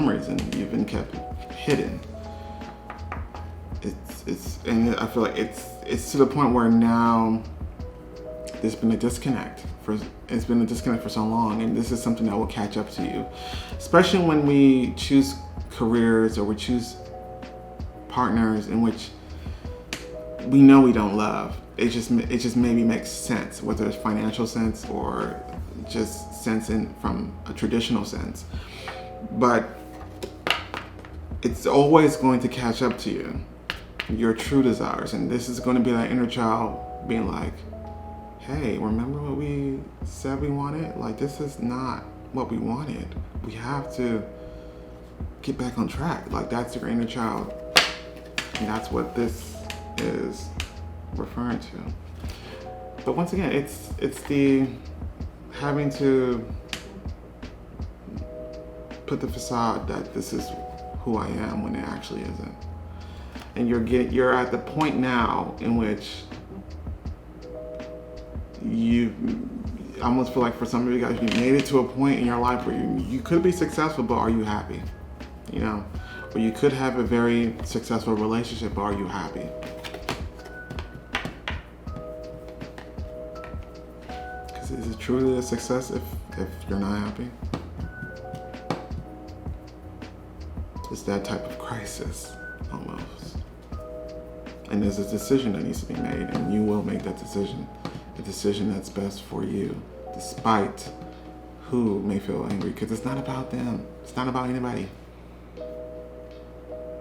[SPEAKER 1] reason, you've been kept hidden. And I feel like it's to the point where now there's been a disconnect. It's been a disconnect for so long, and this is something that will catch up to you, especially when we choose careers or we choose partners in which we know we don't love. It just maybe makes sense, whether it's financial sense or just sense from a traditional sense. But it's always going to catch up to you, your true desires. And this is going to be that inner child being like, hey, remember what we said we wanted? Like, this is not what we wanted. We have to get back on track. Like, that's your inner child. And that's what this is referring to. But once again, it's the having to put the facade that this is who I am, when it actually isn't. And you're at the point now in which I almost feel like, for some of you guys, you made it to a point in your life where you could be successful, but are you happy? Or you could have a very successful relationship, but are you happy? Because is it truly a success if you're not happy? It's that type of crisis, almost. And there's a decision that needs to be made, and you will make that decision. A decision that's best for you, despite who may feel angry, because it's not about them. It's not about anybody.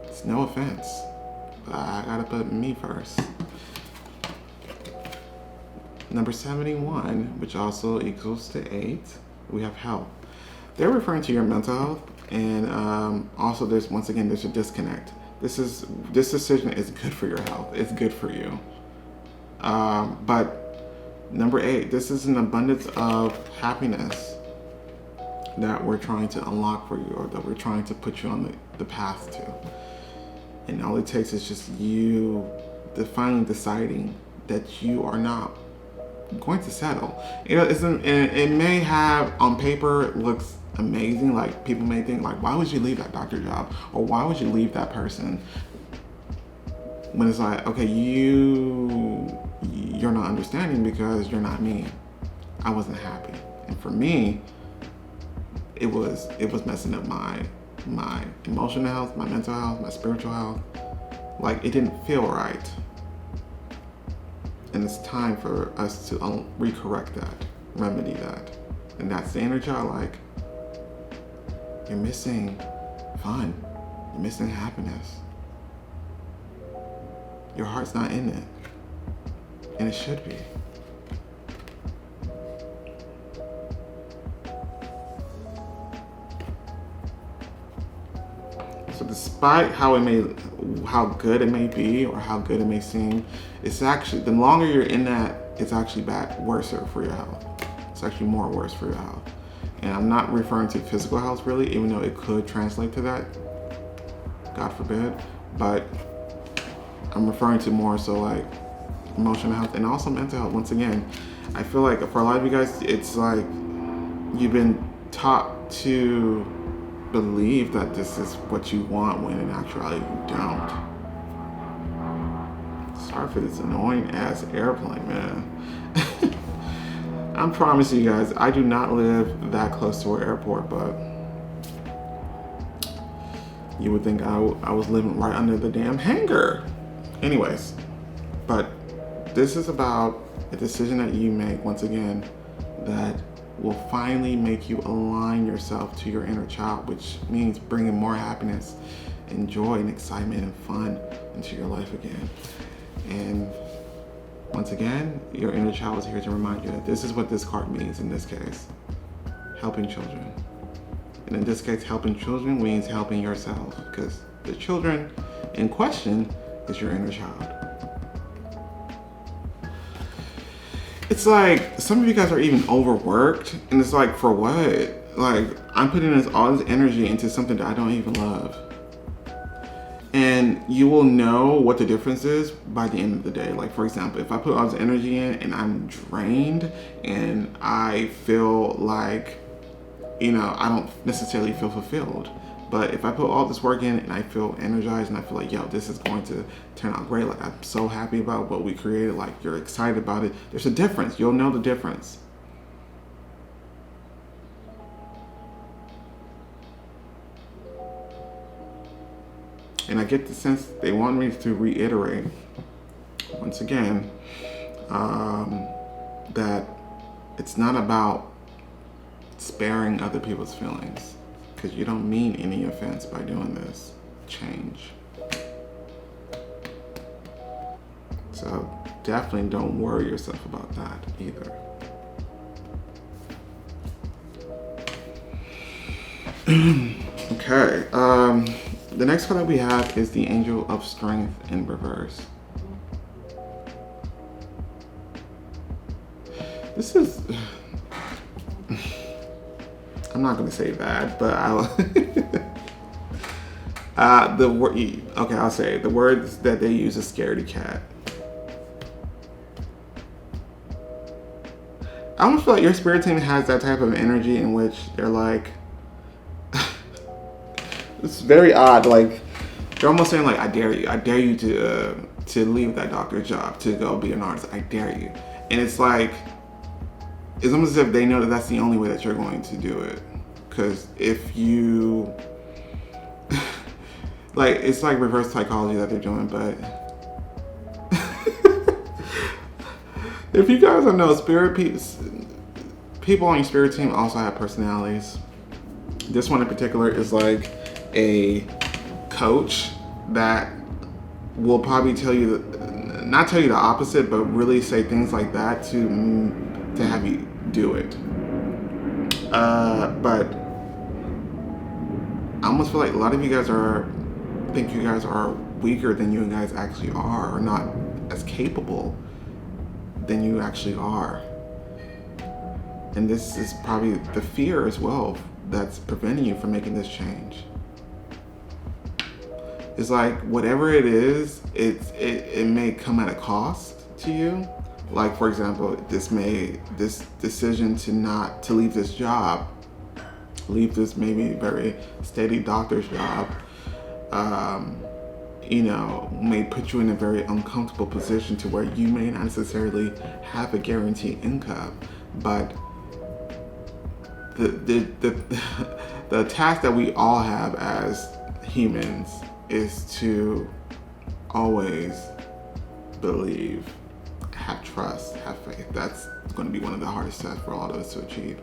[SPEAKER 1] It's no offense, but I gotta put me first. Number 71, which also equals to 8, we have health. They're referring to your mental health, and also there's a disconnect. This decision is good for your health. It's good for you. But number 8, this is an abundance of happiness that we're trying to unlock for you, or that we're trying to put you on the path to. And all it takes is just you finally deciding that you are not going to settle. It may have, on paper, it looks amazing. Like, people may think, like, why would you leave that doctor job? Or why would you leave that person? When it's like, okay, you're not understanding because you're not me. I wasn't happy. And for me, it was messing up my emotional health, my mental health, my spiritual health. Like, it didn't feel right. And it's time for us to recorrect that, remedy that. And that's the energy I like. You're missing fun. You're missing happiness. Your heart's not in it. And it should be. So despite how good it may be, or how good it may seem, it's actually, the longer you're in that, it's actually worse for your health. It's actually more worse for your health. And I'm not referring to physical health really, even though it could translate to that, God forbid. But I'm referring to more so like emotional health and also mental health. Once again, I feel like for a lot of you guys, it's like you've been taught to believe that this is what you want, when in actuality you don't. Sorry for this annoying ass airplane, man. I'm promising you guys, I do not live that close to an airport, but you would think I was living right under the damn hangar. Anyways, but this is about a decision that you make, once again, that will finally make you align yourself to your inner child, which means bringing more happiness and joy and excitement and fun into your life again. And once again, your inner child is here to remind you that this is what this card means in this case. Helping children. And in this case, helping children means helping yourself, because the children in question is your inner child. It's like, some of you guys are even overworked, and it's like, for what? Like, I'm putting all this energy into something that I don't even love. And you will know what the difference is by the end of the day. Like, for example, if I put all this energy in and I'm drained and I feel like, I don't necessarily feel fulfilled. But if I put all this work in and I feel energized and I feel like, yo, this is going to turn out great. Like, I'm so happy about what we created. Like, you're excited about it. There's a difference. You'll know the difference. And I get the sense they want me to reiterate, once again, that it's not about sparing other people's feelings, because you don't mean any offense by doing this change. So definitely don't worry yourself about that either. Okay, the next card that we have is the Angel of Strength in reverse. This is, I'm not going to say that, but I'll, I'll say it. The words that they use is scaredy cat. I almost feel like your spirit team has that type of energy in which they're like, it's very odd. Like, they're almost saying, like, I dare you to leave that doctor job to go be an artist. I dare you. And it's like, it's almost as if they know that that's the only way that you're going to do it. Because if you, like, it's like reverse psychology that they're doing, but if you guys don't know, spirit people on your spirit team also have personalities. This one in particular is like a coach that will probably tell you, not tell you the opposite, but really say things like that to have you do it. But I almost feel like a lot of you guys think you guys are weaker than you guys actually are, or not as capable than you actually are. And this is probably the fear as well that's preventing you from making this change. It's like whatever it is, it may come at a cost to you. Like for example, this decision to leave this job, leave this maybe very steady doctor's job, may put you in a very uncomfortable position to where you may not necessarily have a guaranteed income, but the task that we all have as humans is to always believe, have trust, have faith. That's going to be one of the hardest tests for all of us to achieve,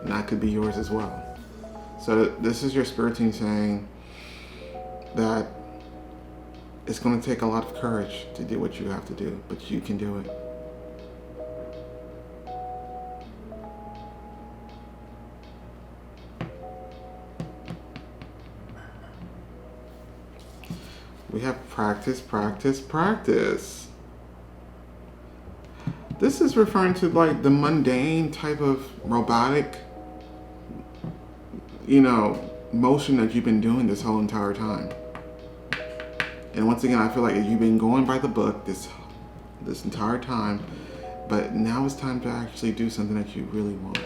[SPEAKER 1] and that could be yours as well. So this is your spirit team saying that it's going to take a lot of courage to do what you have to do, but you can do it. We have practice, practice, practice. This is referring to like the mundane type of robotic, motion that you've been doing this whole entire time. And once again, I feel like you've been going by the book this entire time, but now it's time to actually do something that you really want.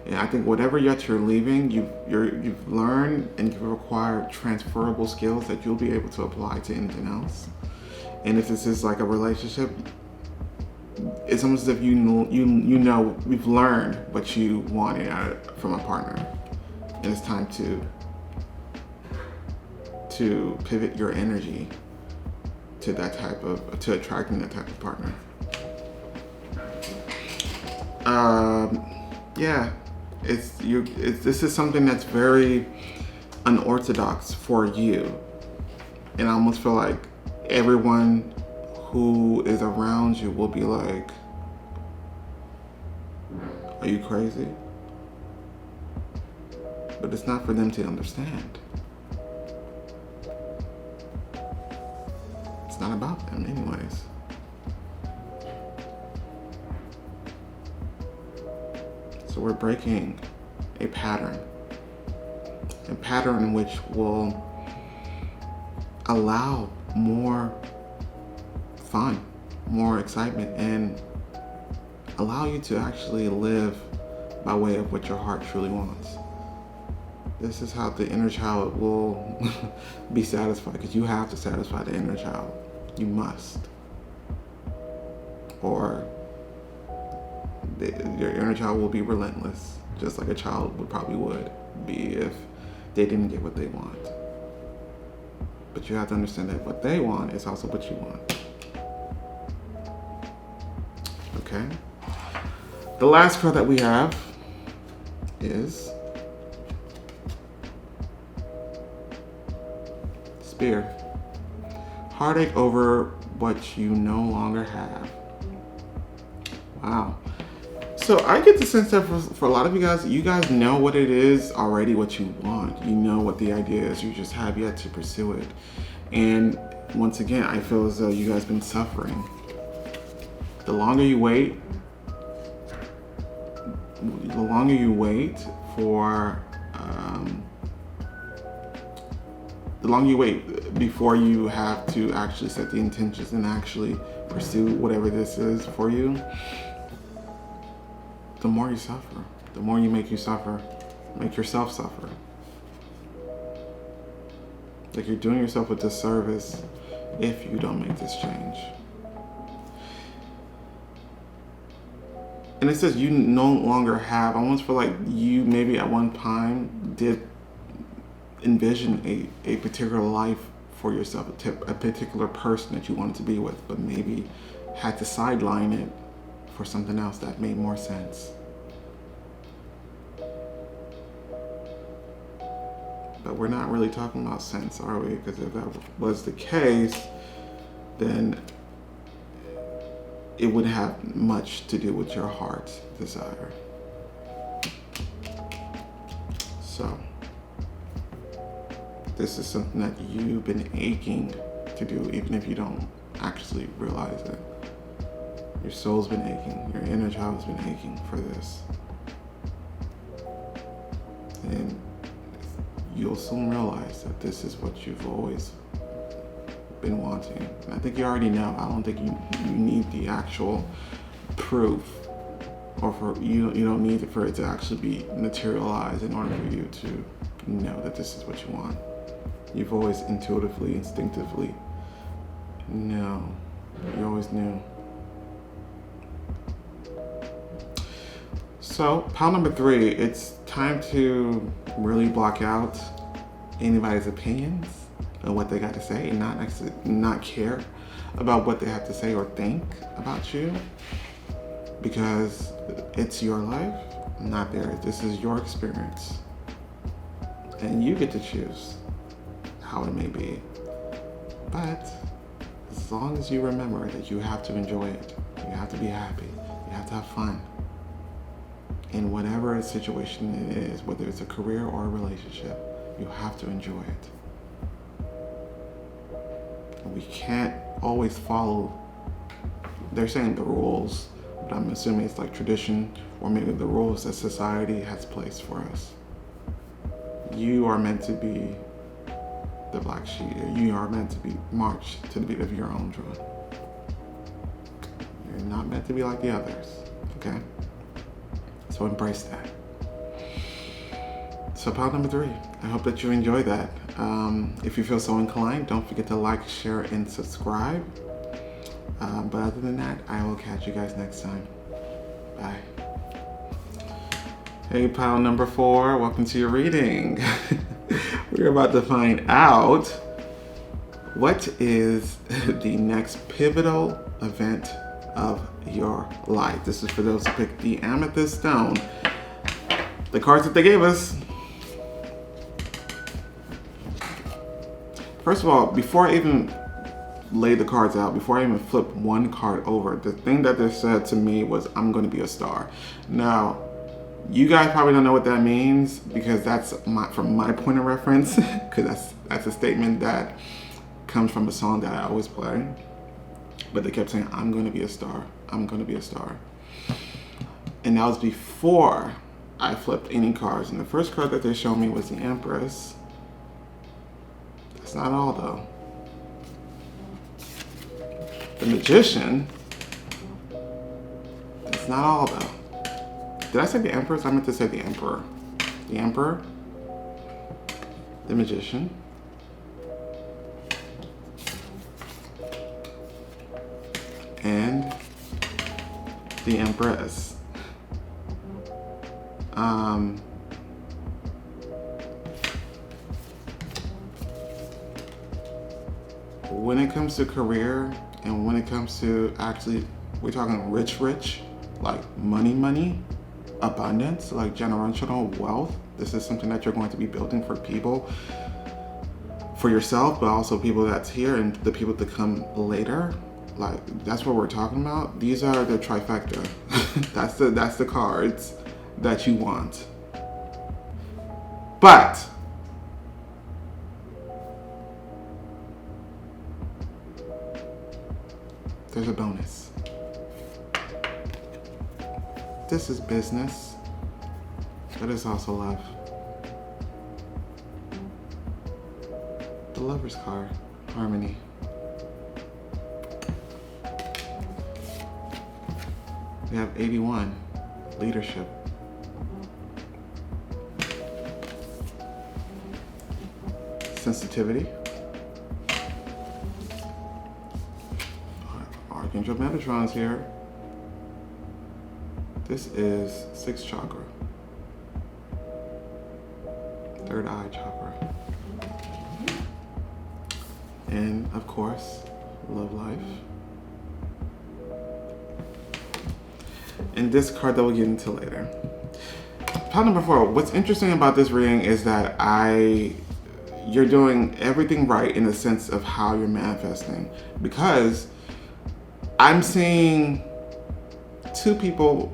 [SPEAKER 1] And I think whatever yet you're leaving, you've learned and you've acquired transferable skills that you'll be able to apply to anything else. And if this is like a relationship, it's almost as if we've learned what you wanted from a partner, and it's time to pivot your energy to attracting that type of partner. This is something that's very unorthodox for you, and I almost feel like everyone who is around you will be like, are you crazy? But it's not for them to understand. It's not about them anyways. So we're breaking a pattern which will allow more fun, more excitement, and allow you to actually live by way of what your heart truly wants. This is how the inner child will be satisfied, because you have to satisfy the inner child. You must. Or your inner child will be relentless, just like a child would be if they didn't get what they want. But you have to understand that what they want is also what you want. Okay? The last card that we have is Spear. Heartache over what you no longer have. Wow. So I get the sense that for a lot of you guys know what it is already, what you want. You know what the idea is. You just have yet to pursue it. And once again, I feel as though you guys been suffering. The longer you wait before you have to actually set the intentions and actually pursue whatever this is for you, the more you suffer, the more you make yourself suffer. Like you're doing yourself a disservice if you don't make this change. And it says you no longer have, I almost feel like you maybe at one time did envision a particular life for yourself, a particular person that you wanted to be with, but maybe had to sideline it for something else that made more sense. But we're not really talking about sense, are we? Because if that was the case, then it would have much to do with your heart's desire. So, this is something that you've been aching to do, even if you don't actually realize it. Your soul's been aching, your inner child's been aching for this. And you'll soon realize that this is what you've always been wanting. And I think you already know. I don't think you need the actual proof, or you don't need it for it to actually be materialized in order for you to know that this is what you want. You've always intuitively, instinctively know. You always knew. So, pile number 3, it's time to really block out anybody's opinions and what they got to say, and not care about what they have to say or think about you, because it's your life, not theirs. This is your experience, and you get to choose how it may be. But as long as you remember that you have to enjoy it, you have to be happy, you have to have fun in whatever situation it is, whether it's a career or a relationship, you have to enjoy it. We can't always follow, they're saying the rules, but I'm assuming it's like tradition, or maybe the rules that society has placed for us. You are meant to be the black sheep. You are meant to be marched to the beat of your own drum. You're not meant to be like the others, okay? So embrace that. So pile number 3, I hope that you enjoy that. If you feel so inclined, don't forget to like, share, and subscribe. But other than that, I will catch you guys next time. Bye. Hey, pile number 4, welcome to your reading. We're about to find out what is the next pivotal event of your life. This is for those who picked the Amethyst stone. The cards that they gave us. First of all, before I even lay the cards out, before I even flip one card over, the thing that they said to me was, I'm going to be a star. Now, you guys probably don't know what that means, because that's from my point of reference, because that's a statement that comes from a song that I always play. But they kept saying, I'm going to be a star. I'm going to be a star. And that was before I flipped any cards. And the first card that they showed me was the Empress. That's not all, though. The Magician. That's not all, though. Did I say the Empress? I meant to say the Emperor. The Emperor. The Magician. And the Empress. When it comes to career, and when it comes to actually, we're talking rich, like money, abundance, like generational wealth. This is something that you're going to be building for people, for yourself, but also people that's here and the people to come later. Like, that's what we're talking about. These are the trifecta. that's the cards that you want. But there's a bonus. This is business, but it's also love. The Lover's card, Harmony. We have 81, Leadership. Sensitivity. Archangel Metatron is here. This is 6th chakra. 3rd eye chakra. And of course, love life. And this card that we'll get into later. Pile number 4. What's interesting about this reading is that I you're doing everything right in the sense of how you're manifesting, because I'm seeing two people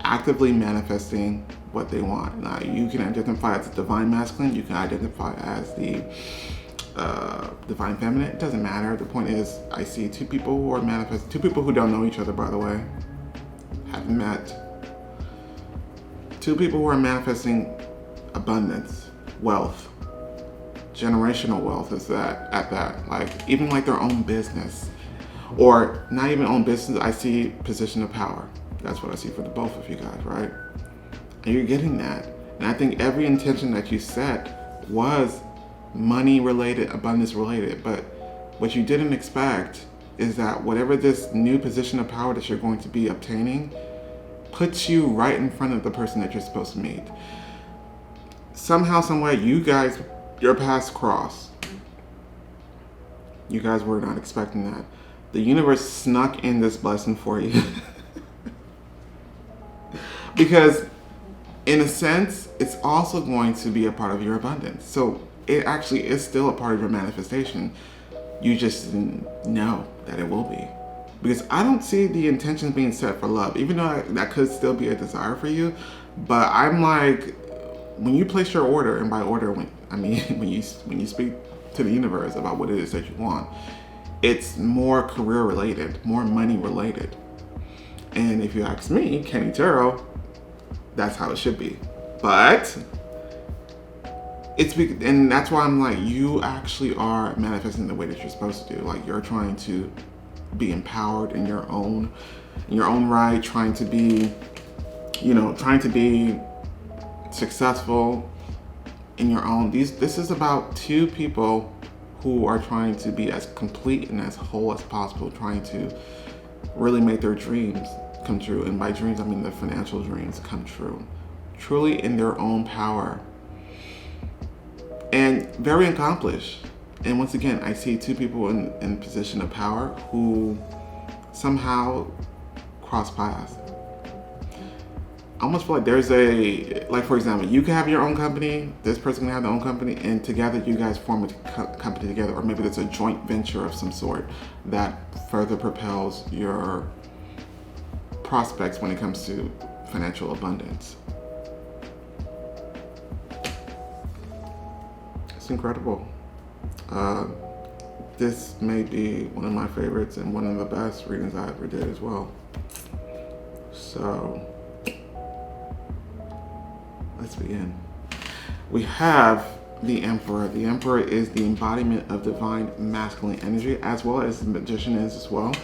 [SPEAKER 1] actively manifesting what they want. Now, you can identify as the divine masculine, you can identify as the divine feminine. It doesn't matter. The point is, I see two people who are manifesting, two people who don't know each other, by the way, haven't met. Two people who are manifesting abundance, wealth, generational wealth is that at that, like even like their own business, or not even own business. I see position of power. That's what I see for the both of you guys, right? And you're getting that. And I think every intention that you set was money related, abundance related. But what you didn't expect is that whatever this new position of power that you're going to be obtaining puts you right in front of the person that you're supposed to meet. Somehow, some way, you guys, your paths cross. You guys were not expecting that. The universe snuck in this blessing for you. Because in a sense, it's also going to be a part of your abundance. So it actually is still a part of your manifestation. You just didn't know that it will be. Because I don't see the intentions being set for love, even though that could still be a desire for you. But I'm like, when you place your order, and by order, when you speak to the universe about what it is that you want, it's more career related, more money related. And if you ask me, Kenny Tarot, that's how it should be. But and that's why I'm like, you actually are manifesting the way that you're supposed to do. Like, you're trying to be empowered in your own right, trying to be successful in your own. This is about two people who are trying to be as complete and as whole as possible, trying to really make their dreams come true. And by dreams, I mean their financial dreams come true, truly in their own power, and very accomplished. And once again, I see two people in position of power who somehow cross paths. I almost feel like there's for example, you can have your own company, this person can have their own company, and together you guys form a company together, or maybe there's a joint venture of some sort that further propels your prospects when it comes to financial abundance. It's incredible. This may be one of my favorites and one of the best readings I ever did as well. So let's begin. We have the Emperor. The Emperor is the embodiment of divine masculine energy, as well as the Magician is as well.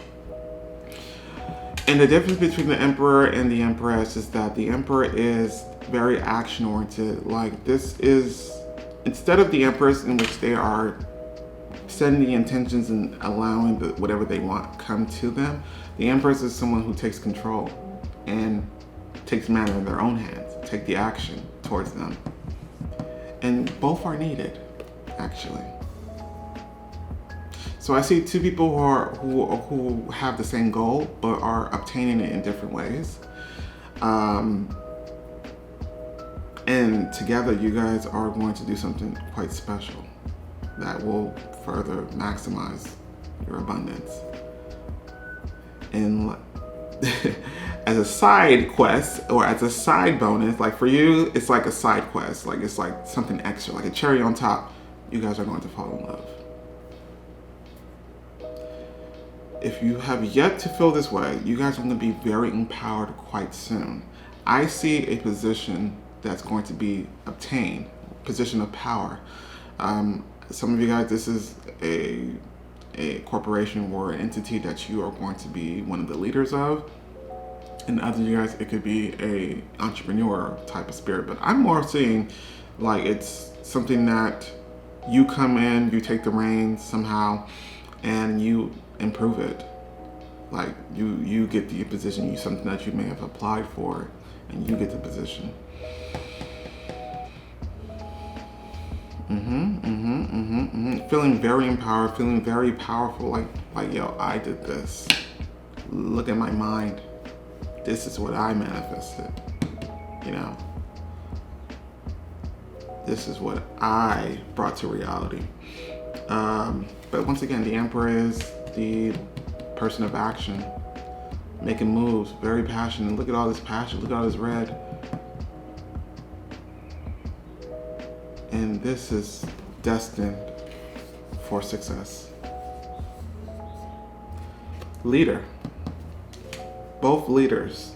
[SPEAKER 1] And the difference between the Emperor and the Empress is that the Emperor is very action oriented. Like, this is, instead of the Empress, in which they are setting the intentions and allowing whatever they want come to them, the Empress is someone who takes control and takes matter in their own hands, take the action towards them. And both are needed, actually. So I see two people who have the same goal, but are obtaining it in different ways. And together, you guys are going to do something quite special that will further maximize your abundance. And as a side quest, or as a side bonus, like for you, it's like a side quest. Like, it's like something extra, like a cherry on top. You guys are going to fall in love. If you have yet to feel this way, you guys are going to be very empowered quite soon. I see a position that's going to be obtained, position of power. Some of you guys, this is a corporation or an entity that you are going to be one of the leaders of. And other you guys, it could be a entrepreneur type of spirit. But I'm more seeing like it's something that you come in, you take the reins somehow, and you improve it. Like you get the position, something that you may have applied for, and you get the position. Feeling very empowered, feeling very powerful. Like yo, I did this. Look at my mind. This is what I manifested. You know. This is what I brought to reality. But once again, the Emperor is the person of action, making moves, very passionate. Look at all this passion, look at all this red. And this is destined for success. Leader. Both leaders.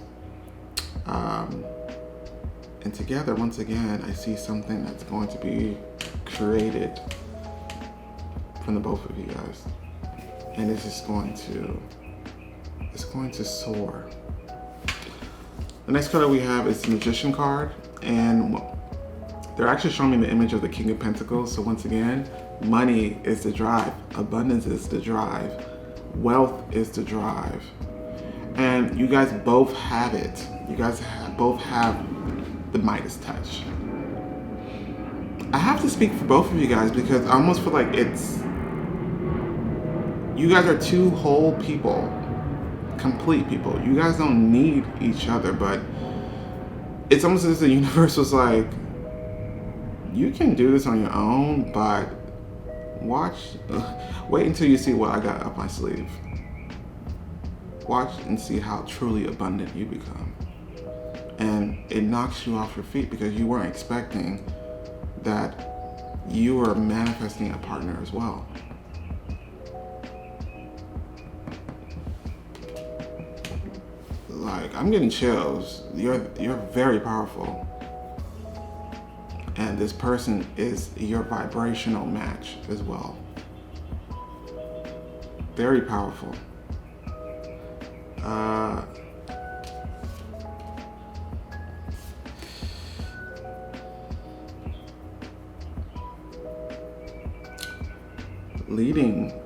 [SPEAKER 1] And together, once again, I see something that's going to be created from the both of you guys. And this is going to soar. The next card that we have is the Magician card, and they're actually showing me the image of the King of Pentacles. So once again, money is the drive, abundance is the drive, wealth is the drive, and you guys both have it. You guys both have the Midas touch. I have to speak for both of you guys because I almost feel like you guys are two whole people, complete people. You guys don't need each other, but it's almost as if the universe was like, you can do this on your own, but wait until you see what I got up my sleeve. Watch and see how truly abundant you become. And it knocks you off your feet because you weren't expecting that you are manifesting a partner as well. Like, I'm getting chills. You're very powerful. And this person is your vibrational match as well. Very powerful.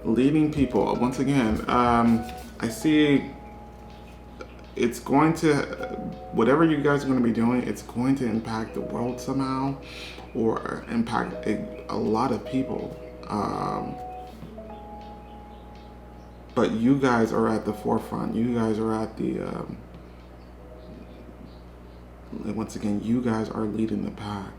[SPEAKER 1] Leading people. Once again, I see it's going to, whatever you guys are going to be doing, it's going to impact the world somehow, or impact a lot of people. But you guys are at the forefront. You guys are at the, once again, you guys are leading the pack.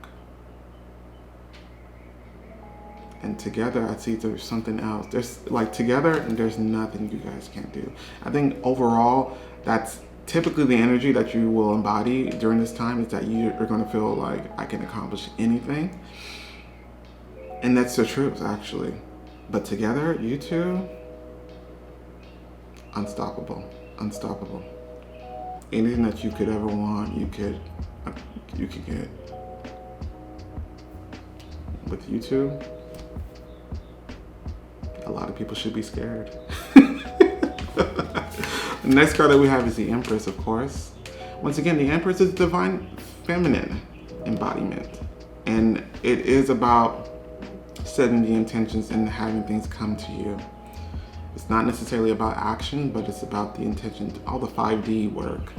[SPEAKER 1] And together, I see there's something else. There's like together, and there's nothing you guys can't do. I think overall, that's typically the energy that you will embody during this time, is that you're going to feel like I can accomplish anything. And that's the truth, actually. But together, you two, unstoppable. Anything that you could ever want, you could get. With you two, a lot of people should be scared. The next card that we have is the Empress, of course. Once again, the Empress is divine feminine embodiment. And it is about setting the intentions and having things come to you. It's not necessarily about action, but it's about the intention, all the 5D work.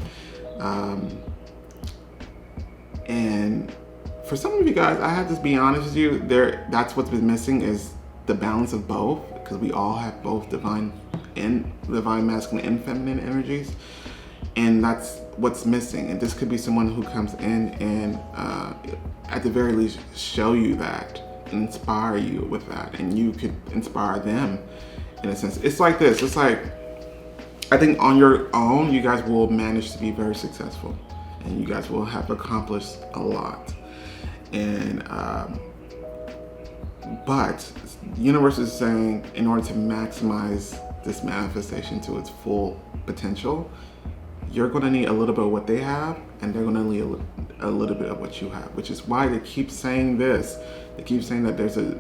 [SPEAKER 1] And for some of you guys, I have to be honest with you, that's what's been missing, is the balance of both, because we all have both divine masculine and feminine energies, and that's what's missing. And this could be someone who comes in and at the very least show you that and inspire you with that, and you could inspire them in a sense. It's like this, it's like, I think on your own you guys will manage to be very successful, and you guys will have accomplished a lot. And but the universe is saying, in order to maximize this manifestation to its full potential, you're going to need a little bit of what they have, and they're going to need a little bit of what you have, which is why they keep saying this. They keep saying that there's a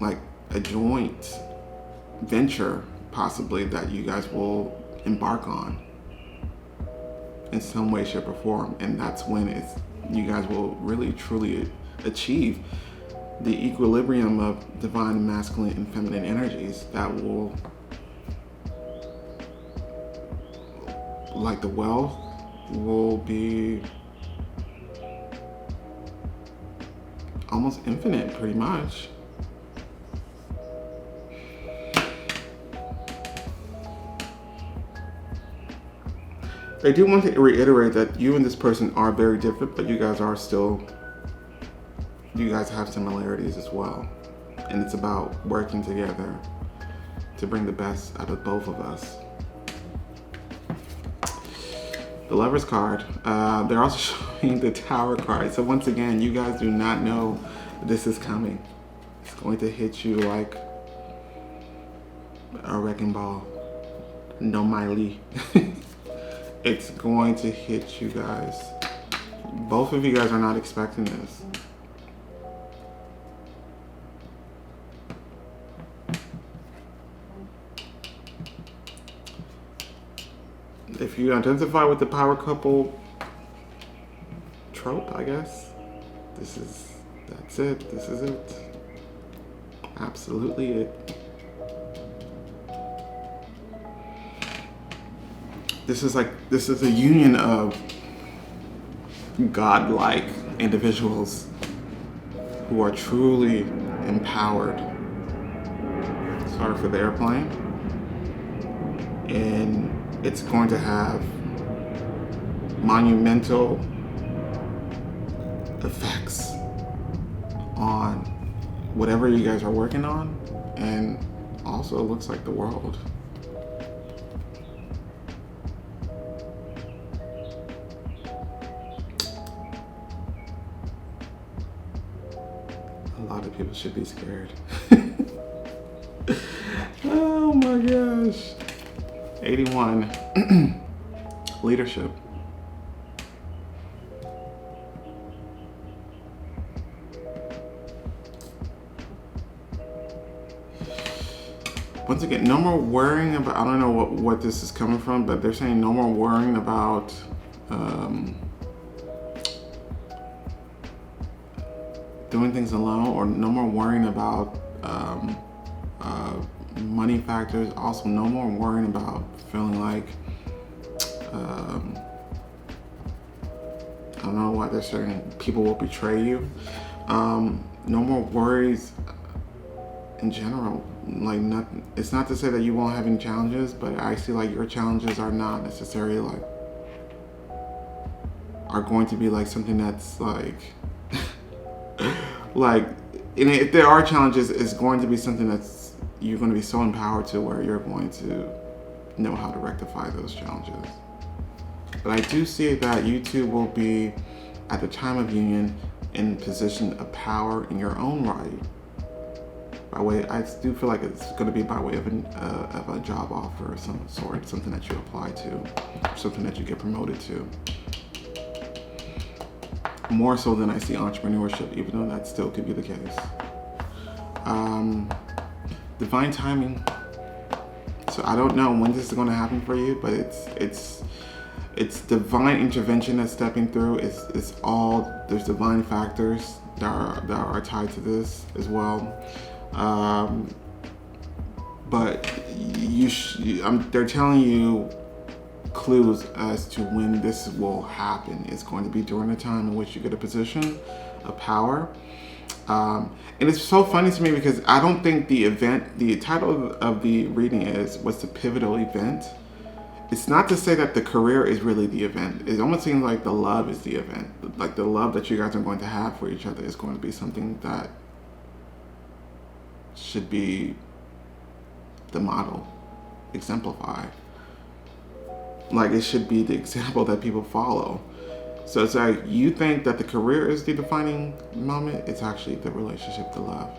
[SPEAKER 1] like a joint venture possibly that you guys will embark on in some way, shape, or form, and that's when you guys will really truly achieve the equilibrium of divine masculine and feminine energies that will, like, the wealth will be almost infinite, pretty much. I do want to reiterate that you and this person are very different, but you guys are still, you guys have similarities as well. And it's about working together to bring the best out of both of us. The Lover's card. They're also showing the Tower card. So once again, you guys do not know this is coming. It's going to hit you like a wrecking ball. No Miley. It's going to hit you guys. Both of you guys are not expecting this. If you identify with the power couple trope, I guess, that's it. This is it. Absolutely it. This is a union of godlike individuals who are truly empowered. Sorry for the airplane. And it's going to have monumental effects on whatever you guys are working on, and also it looks like the world. A lot of people should be scared. Oh my gosh. 81. Leadership. Once again, no more worrying about, I don't know what this is coming from, but they're saying no more worrying about doing things alone, or no more worrying about money factors. Also, no more worrying about feeling like I don't know why they're saying people will betray you. No more worries in general. Like, nothing. It's not to say that you won't have any challenges, but I see like your challenges are not necessarily like are going to be like something that's like like, and if there are challenges, it's going to be something that's you're going to be so empowered to where you're going to know how to rectify those challenges. But I do see that you two will be, at the time of union, in position of power in your own right. By way, I do feel like it's going to be by way of a job offer of some sort, something that you apply to, something that you get promoted to. More so than I see entrepreneurship, even though that still could be the case. Divine timing. So I don't know when this is going to happen for you, but it's divine intervention that's stepping through. It's all, there's divine factors that are tied to this as well. But they're telling you clues as to when this will happen. It's going to be during the time in which you get a position of power. And it's so funny to me because I don't think the title of the reading is what's the pivotal event. It's not to say that the career is really the event. It almost seems like the love is the event. Like the love that you guys are going to have for each other is going to be something that should be the model, exemplify. Like it should be the example that people follow. So it's like you think that the career is the defining moment. It's actually the relationship, the love.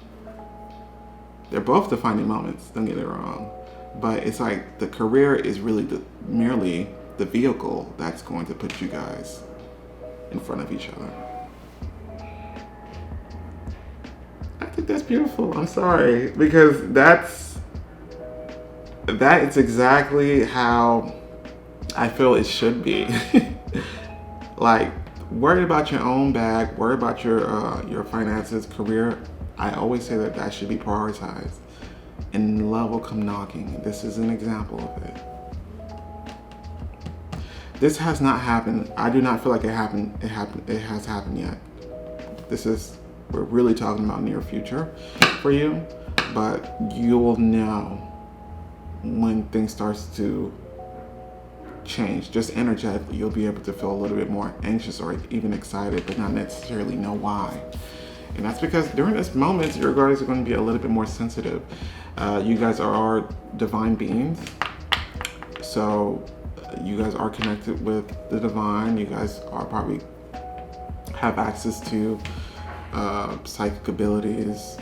[SPEAKER 1] They're both defining moments, don't get it wrong. But it's like the career is really merely the vehicle that's going to put you guys in front of each other. I think that's beautiful. I'm sorry. Because that is exactly how I feel it should be. Like, worry about your own bag, worry about your finances, career. I always say that should be prioritized. And love will come knocking. This is an example of it. This has not happened. I do not feel like it happened. It has happened yet. We're really talking about near future for you, but you will know when things starts to change. Just energetically, you'll be able to feel a little bit more anxious or even excited, but not necessarily know why. And that's because during this moment, your guardians are going to be a little bit more sensitive. You guys are divine beings. So you guys are connected with the divine. You guys are probably have access to psychic abilities.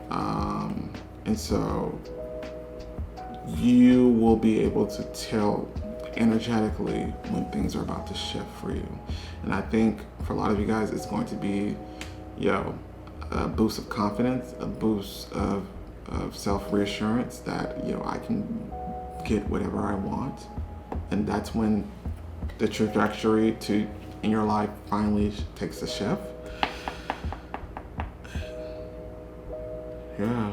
[SPEAKER 1] And so you will be able to tell energetically when things are about to shift for you. And I think for a lot of you guys, it's going to be, a boost of confidence, a boost of self-reassurance that, I can get whatever I want. And that's when the trajectory in your life finally takes a shift. Yeah.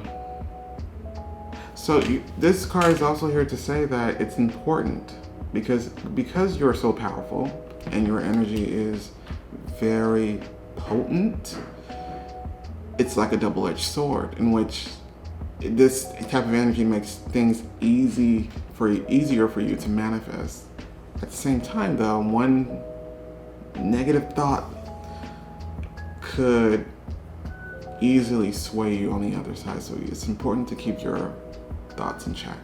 [SPEAKER 1] So this card is also here to say that it's important because you're so powerful and your energy is very potent. It's like a double-edged sword in which this type of energy makes things easier for you to manifest. At the same time, though, one negative thought could easily sway you on the other side. So it's important to keep your thoughts in check.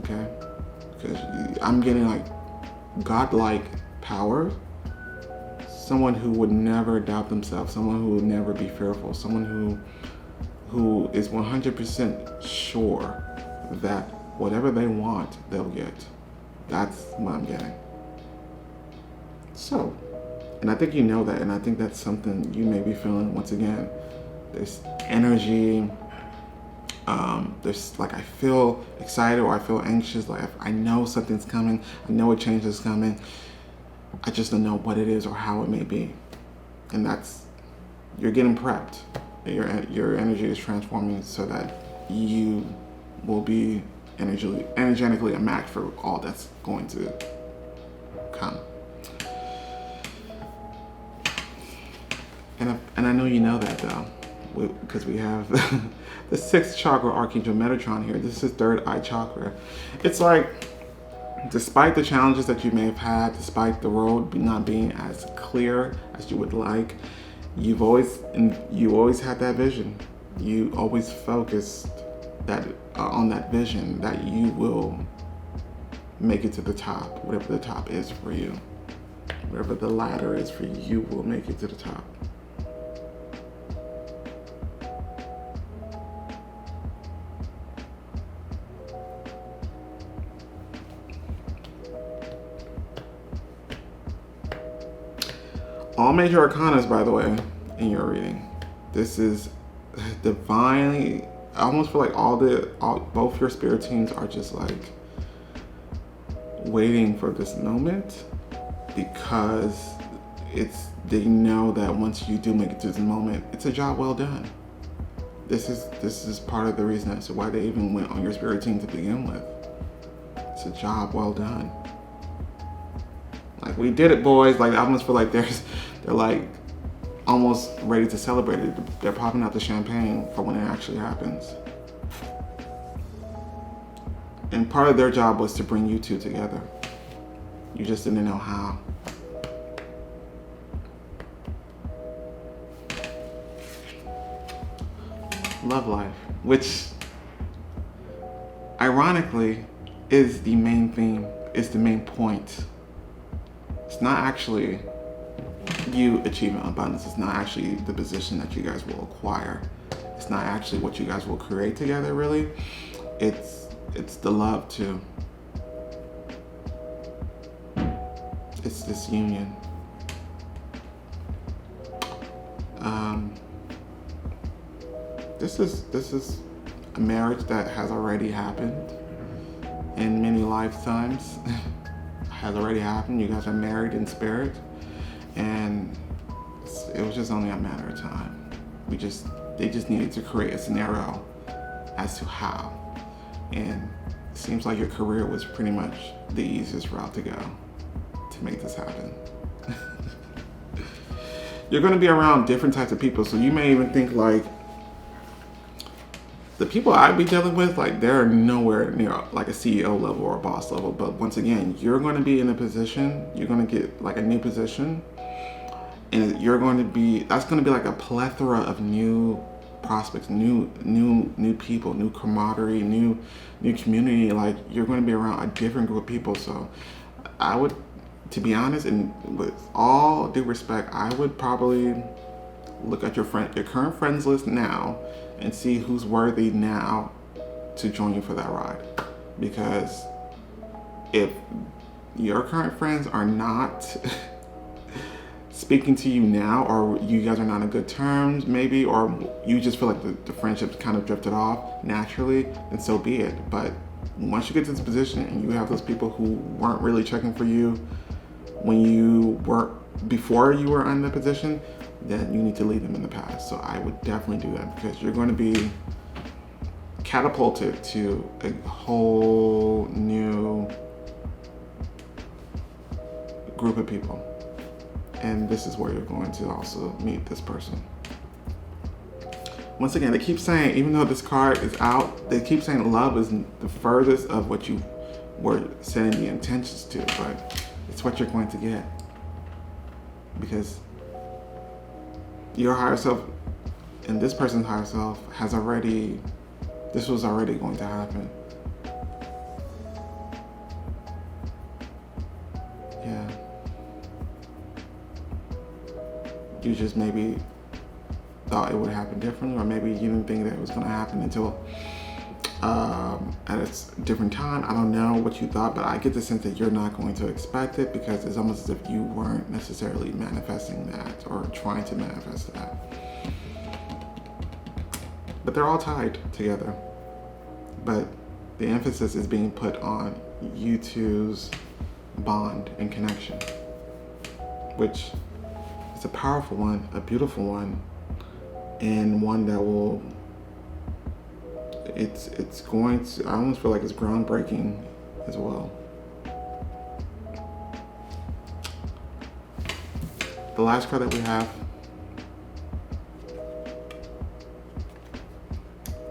[SPEAKER 1] Okay? Because I'm getting like godlike power. Someone who would never doubt themselves, someone who would never be fearful, someone who is 100% sure that whatever they want, they'll get. That's what I'm getting. So, and I think you know that, and I think that's something you may be feeling once again. There's energy, there's like I feel excited or I feel anxious, like I know something's coming, I know a change is coming. I just don't know what it is or how it may be. And you're getting prepped. Your energy is transforming so that you will be energetically a match for all that's going to come. And I know you know that though, because we have the 6th chakra, Archangel Metatron here. This is third eye chakra. It's like, despite the challenges that you may have had, despite the road not being as clear as you would like, you always had that vision. You always focused on that vision that you will make it to the top, whatever the top is for you. Wherever the ladder is for you, you will make it to the top. All major arcanas, by the way, in your reading. This is divinely. I almost feel like both your spirit teams are just like waiting for this moment because they know that once you do make it to this moment, it's a job well done. This is part of the reason as to why they even went on your spirit team to begin with. It's a job well done. Like, we did it, boys. Like, I almost feel like they're like almost ready to celebrate it. They're popping out the champagne for when it actually happens. And part of their job was to bring you two together. You just didn't know how. Love life, which ironically is the main theme, is the main point. It's not actually you achieving abundance. It's not actually the position that you guys will acquire. It's not actually what you guys will create together, really. It's the love too. It's this union. This is a marriage that has already happened in many lifetimes. Has already happened. You guys are married in spirit, and it was just only a matter of time. They just needed to create a scenario as to how, and it seems like your career was pretty much the easiest route to go to make this happen. You're going to be around different types of people, so you may even think like, the people I'd be dealing with, like, they're nowhere near like a CEO level or a boss level. But once again, you're going to be in a position, you're going to get like a new position, and you're going to be, that's going to be like a plethora of new prospects, new people, new camaraderie, new community. Like, you're going to be around a different group of people. So I would, to be honest, and with all due respect, I would probably look at your current friends list now and see who's worthy now to join you for that ride. Because if your current friends are not speaking to you now, or you guys are not on good terms maybe, or you just feel like the friendship's kind of drifted off naturally, then so be it. But once you get to this position and you have those people who weren't really checking for you when you were, before you were in the position, then you need to leave them in the past. So I would definitely do that, because you're going to be catapulted to a whole new group of people. And this is where you're going to also meet this person. Once again, they keep saying, even though this card is out, they keep saying love is the furthest of what you were setting the intentions to, but it's what you're going to get. Because your higher self and this person's higher self has already, this was already going to happen. Yeah. You just maybe thought it would happen differently, or maybe you didn't think that it was going to happen until at a different time. I don't know what you thought, but I get the sense that you're not going to expect it, because it's almost as if you weren't necessarily manifesting that or trying to manifest that. But they're all tied together. But the emphasis is being put on you two's bond and connection, which is a powerful one, a beautiful one, and one that will, it's going to, I almost feel like it's groundbreaking as well. The last card that we have,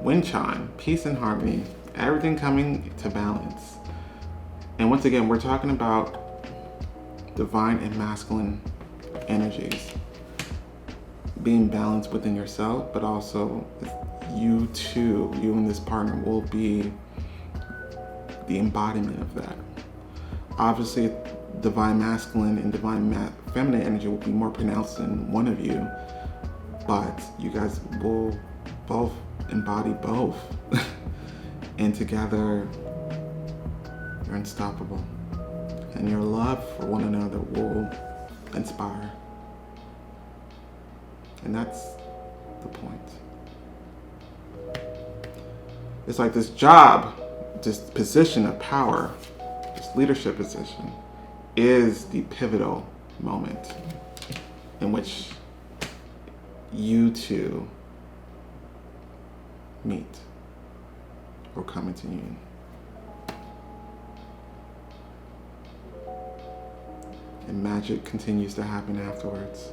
[SPEAKER 1] Wind Chime, peace and harmony, everything coming to balance. And once again, we're talking about divine and masculine energies being balanced within yourself, but also you too, you and this partner will be the embodiment of that. Obviously, divine masculine and divine feminine energy will be more pronounced in one of you, but you guys will both embody both. And together, you're unstoppable. And your love for one another will inspire. And that's the point. It's like this job, this position of power, this leadership position, is the pivotal moment in which you two meet or come into union. And magic continues to happen afterwards.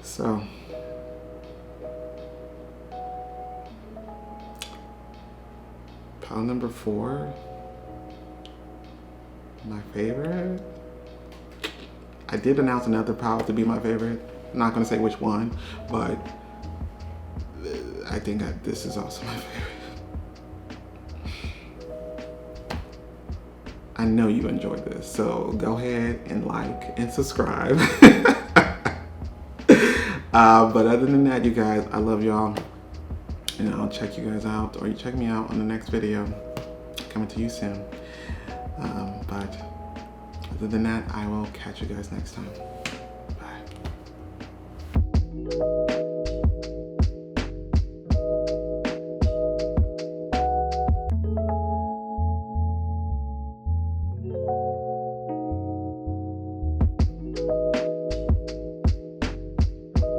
[SPEAKER 1] So, pile number 4, my favorite. I did announce another pile to be my favorite. I'm not going to say which one, but I think that this is also my favorite. I know you enjoyed this, so go ahead and like and subscribe. But other than that, you guys, I love y'all, and I'll check you guys out, or you check me out on the next video coming to you soon. But other than that, I will catch you guys next time. Bye.